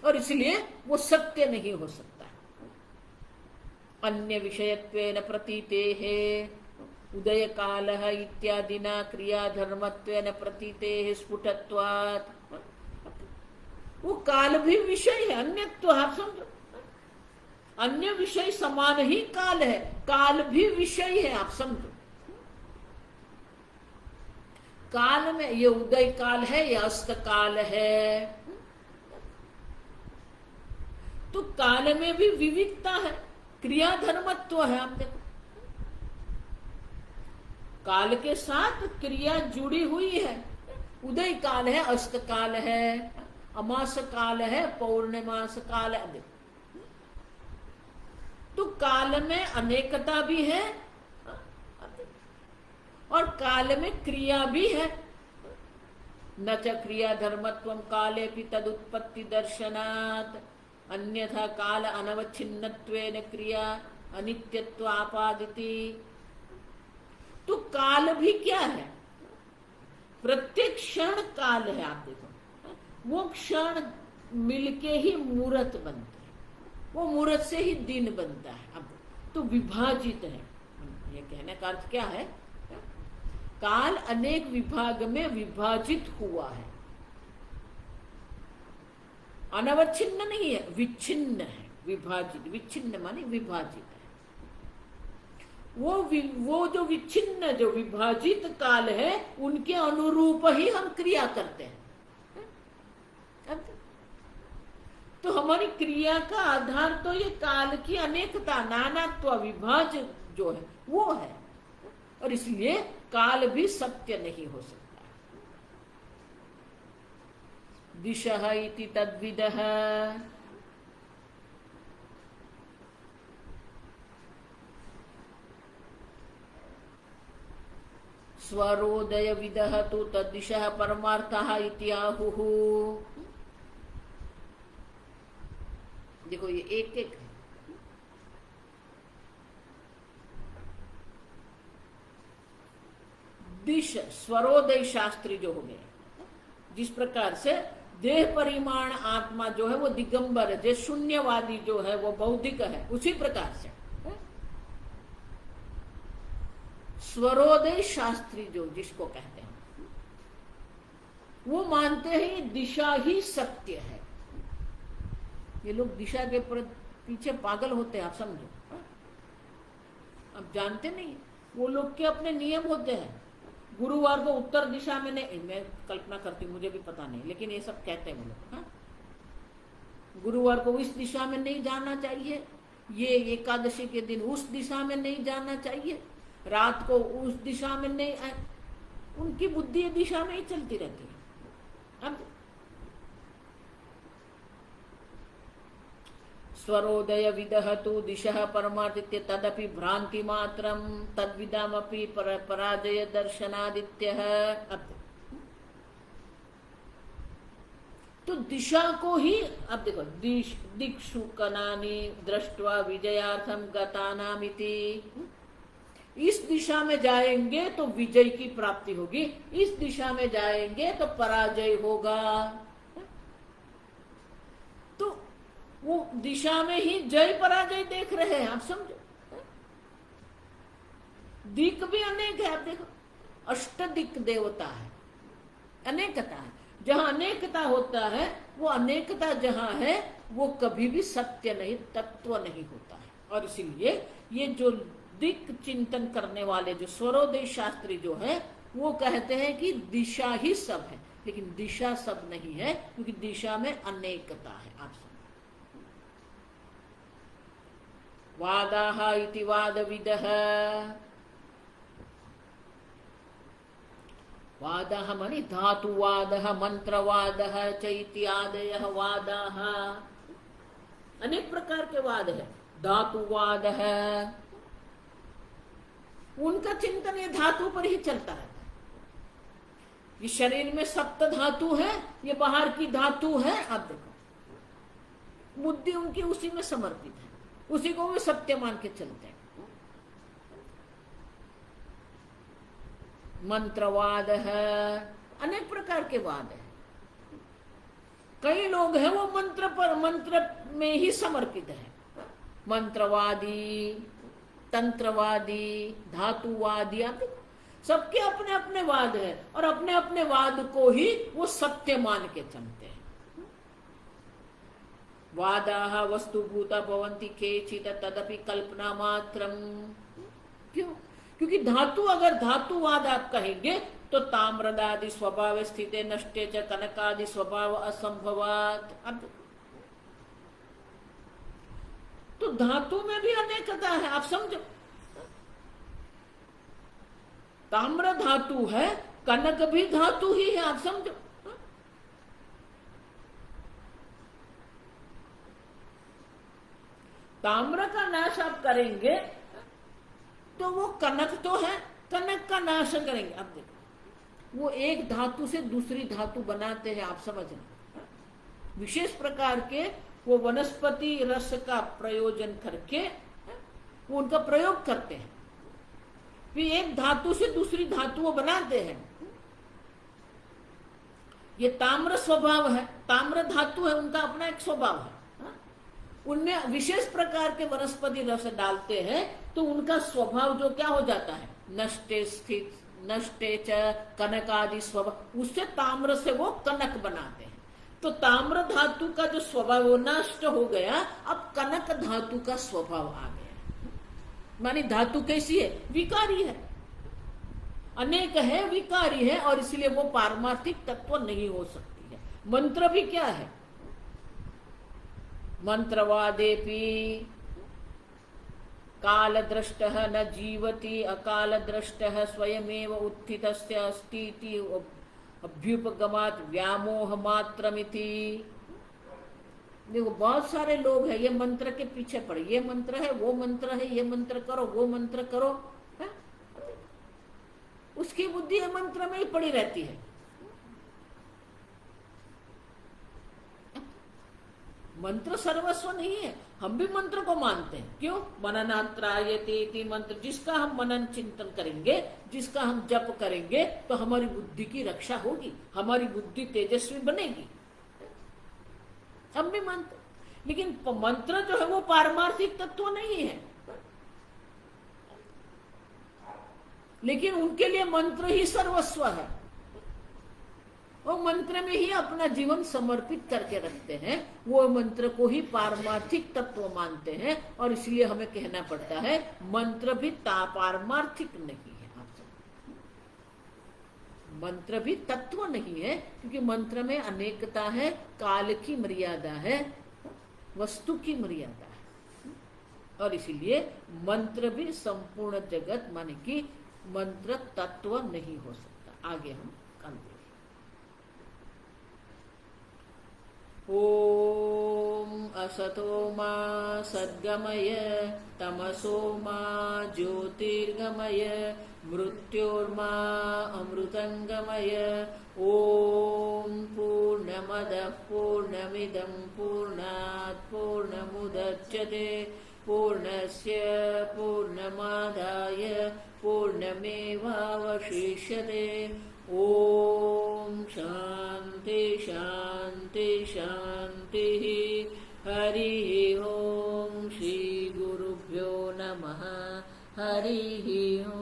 S1: और इसलिए वो सत्य नहीं हो सकता। अन्य विषयत्वेन प्रतीतेः उदय कालः इत्यादिना क्रियाधर्मत्वेन प्रतीतेः स्फुटत्वात्। वो काल भी विषय है, अन्यत्व। आप समझो, अन्य विषय समान ही काल है, काल भी विषय है। आप समझो, काल में ये उदय काल है, ये अस्त काल है, तो काल में भी विविधता है, क्रियाधर्मत्व है। आप देखो, काल के साथ क्रिया जुड़ी हुई है। उदय काल है, अस्त काल है, अमास काल है, पौर्णमास काल है। तो काल में अनेकता भी है और काल में क्रिया भी है। न च क्रिया धर्मत्वं काले भी तदुत्पत्ति दर्शनात्, अन्यथा काल अनवच्छिन्नत्वेन क्रिया अनित्यत्व आपादिति। तो काल भी क्या है? प्रत्येक क्षण काल है। आप देखो, वो क्षण मिलके ही मुहूर्त बनते हैं, वो मुहूर्त से ही दिन बनता है। अब तो विभाजित है। ये कहने का अर्थ क्या है? काल अनेक विभाग में विभाजित हुआ है, अनवच्छिन्न नहीं है, विच्छिन्न है। विभाजित, विच्छिन्न माने विभाजित है। वो जो विच्छिन्न, जो विभाजित काल है, उनके अनुरूप ही हम क्रिया करते हैं। तो हमारी क्रिया का आधार तो ये काल की अनेकता, नानात्व, विभाज जो है वो है, और इसलिए काल भी सत्य नहीं हो सकता। दिशः इति तद्विदः, स्वरोदय विदः तु तद्दिशः परमार्थः इति आहुः। देखो, ये एक एक है। दिश, स्वरोदय शास्त्री जो हो गए, जिस प्रकार से देह परिमाण आत्मा जो है वो दिगंबर है, जो शून्यवादी जो है वो बौद्धिक है, उसी प्रकार से स्वरोदय शास्त्री जो जिसको कहते हैं, वो मानते हैं ये दिशा ही सत्य है। ये लोग दिशा के पीछे पागल होते हैं, आप समझो। अब जानते नहीं, वो लोग के अपने नियम होते हैं। गुरुवार को उत्तर दिशा में नहीं, मैं कल्पना करती हूँ, मुझे भी पता नहीं, लेकिन ये सब कहते हैं वो लोग। हाँ, गुरुवार को इस दिशा में नहीं जाना चाहिए, ये एकादशी के दिन उस दिशा में नहीं जाना चाहिए, रात को उस दिशा में नहीं। उनकी बुद्धि दिशा में ही चलती रहती है। अब स्वरोदय विदह तो दिशा परमादित्य तदपि भ्रांति मात्रम तद्विदामपि पराजय दर्शनादित्य। अब तो दिशा को ही, अब देखो, दिक्षु कनानि दृष्ट्वा विजयार्थम गतानामिति। इस दिशा में जाएंगे तो विजय की प्राप्ति होगी, इस दिशा में जाएंगे तो पराजय होगा। तो वो दिशा में ही जय पराजय देख रहे हैं, आप समझो। दिक भी अनेक है, आप देखो, अष्ट दिक देवता है, अनेकता है। जहां अनेकता होता है, वो अनेकता जहां है वो कभी भी सत्य नहीं, तत्व नहीं होता है। और इसीलिए ये जो दिक चिंतन करने वाले जो स्वरोदय शास्त्री जो है, वो कहते हैं कि दिशा ही सब है, लेकिन दिशा सब नहीं है, क्योंकि दिशा में अनेकता है। आप समझ, वादाह इति वादविदः, वादः माने धातुवादः, मंत्रवादः च इत्यादयः वादाः। अनेक प्रकार के वाद है। धातुवाद है, उनका चिंतन ये धातु पर ही चलता रहता है। ये शरीर में सप्त धातु है, ये बाहर की धातु है। आप देखो, बुद्धि उनकी उसी में समर्पित है, उसी को वे सत्य मान के चलते हैं। मंत्रवाद है, अनेक प्रकार के वाद है। कई लोग हैं वो मंत्र पर, मंत्र में ही समर्पित है। मंत्रवादी, तंत्रवादी, धातुवादी, सबके अपने अपने वाद है, और अपने अपने वाद को ही वो सत्य मान के चलते हैं। वादाः वस्तुभूता भवन्ति केचित् तदपि कल्पना मात्रम। क्यों? क्योंकि धातु, अगर धातुवाद आप कहेंगे तो ताम्रदादि स्वभाव स्थिते नष्टे च कनकादि स्वभाव असंभवात। अब तो धातु में भी अनेकता है, आप समझो। ताम्र धातु है, कनक भी धातु ही है, आप समझो। ताम्र का नाश आप करेंगे तो वो कनक तो है, कनक का नाश करेंगे। अब देखो, वो एक धातु से दूसरी धातु बनाते हैं, आप समझना। विशेष प्रकार के वो वनस्पति रस का प्रयोजन करके वो उनका प्रयोग करते हैं, फिर एक धातु से दूसरी धातु वो बनाते हैं। ये ताम्र स्वभाव है, ताम्र धातु है, उनका अपना एक स्वभाव है। उनमें विशेष प्रकार के वनस्पति रस डालते हैं तो उनका स्वभाव जो क्या हो जाता है, नष्टे स्थित, नष्टे च कनकादि स्वभाव, उससे ताम्र से वो कनक बनाते हैं। तो ताम्र धातु का जो स्वभाव वो नष्ट हो गया, अब कनक धातु का स्वभाव आ गया। मानी धातु कैसी है? विकारी है, अनेक है, विकारी है, और इसलिए वो पारमार्थिक तत्व नहीं हो सकती है। मंत्र भी क्या है? मंत्रवादेपि कालद्रष्टः न जीवति, अकालद्रष्टः स्वयमेव उत्थितस्य अस्तीति अभ्युपगमात् व्यामोह मात्रमिति। देखो, बहुत सारे लोग हैं ये मंत्र के पीछे पड़े, ये मंत्र है, वो मंत्र है, ये मंत्र करो, वो मंत्र करो, है? उसकी बुद्धि मंत्र में ही पड़ी रहती है। मंत्र सर्वस्व नहीं है। हम भी मंत्र को मानते हैं, क्यों? मननात्रायते मंत्र, जिसका हम मनन चिंतन करेंगे, जिसका हम जप करेंगे, तो हमारी बुद्धि की रक्षा होगी, हमारी बुद्धि तेजस्वी बनेगी। हम भी मानते, लेकिन मंत्र जो है वो पारमार्थिक तत्व नहीं है। लेकिन उनके लिए मंत्र ही सर्वस्व है। वो मंत्र में ही अपना जीवन समर्पित करके रखते हैं, वो मंत्र को ही पारमार्थिक तत्व मानते हैं। और इसलिए हमें कहना पड़ता है मंत्र भी पारमार्थिक नहीं है। आप सब मंत्र भी तत्व नहीं है, क्योंकि मंत्र में अनेकता है, काल की मर्यादा है, वस्तु की मर्यादा है। और इसीलिए मंत्र भी संपूर्ण जगत माने कि मंत्र तत्व नहीं हो सकता। आगे हम कल देखें। ओम असतो मा सद्गमय तमसो मा ज्योतिर्गमय मृत्योर्मा अमृतंगमय। ओम पूर्णमदः पूर्णमिदं पूर्णात् पूर्णमुदच्यते पूर्णस्य पूर्णमादाय पूर्णमेवावशिष्यते। ओम शांति शांति शांति। हरि ओम। श्री गुरुभ्यो नमः। हरि ओम।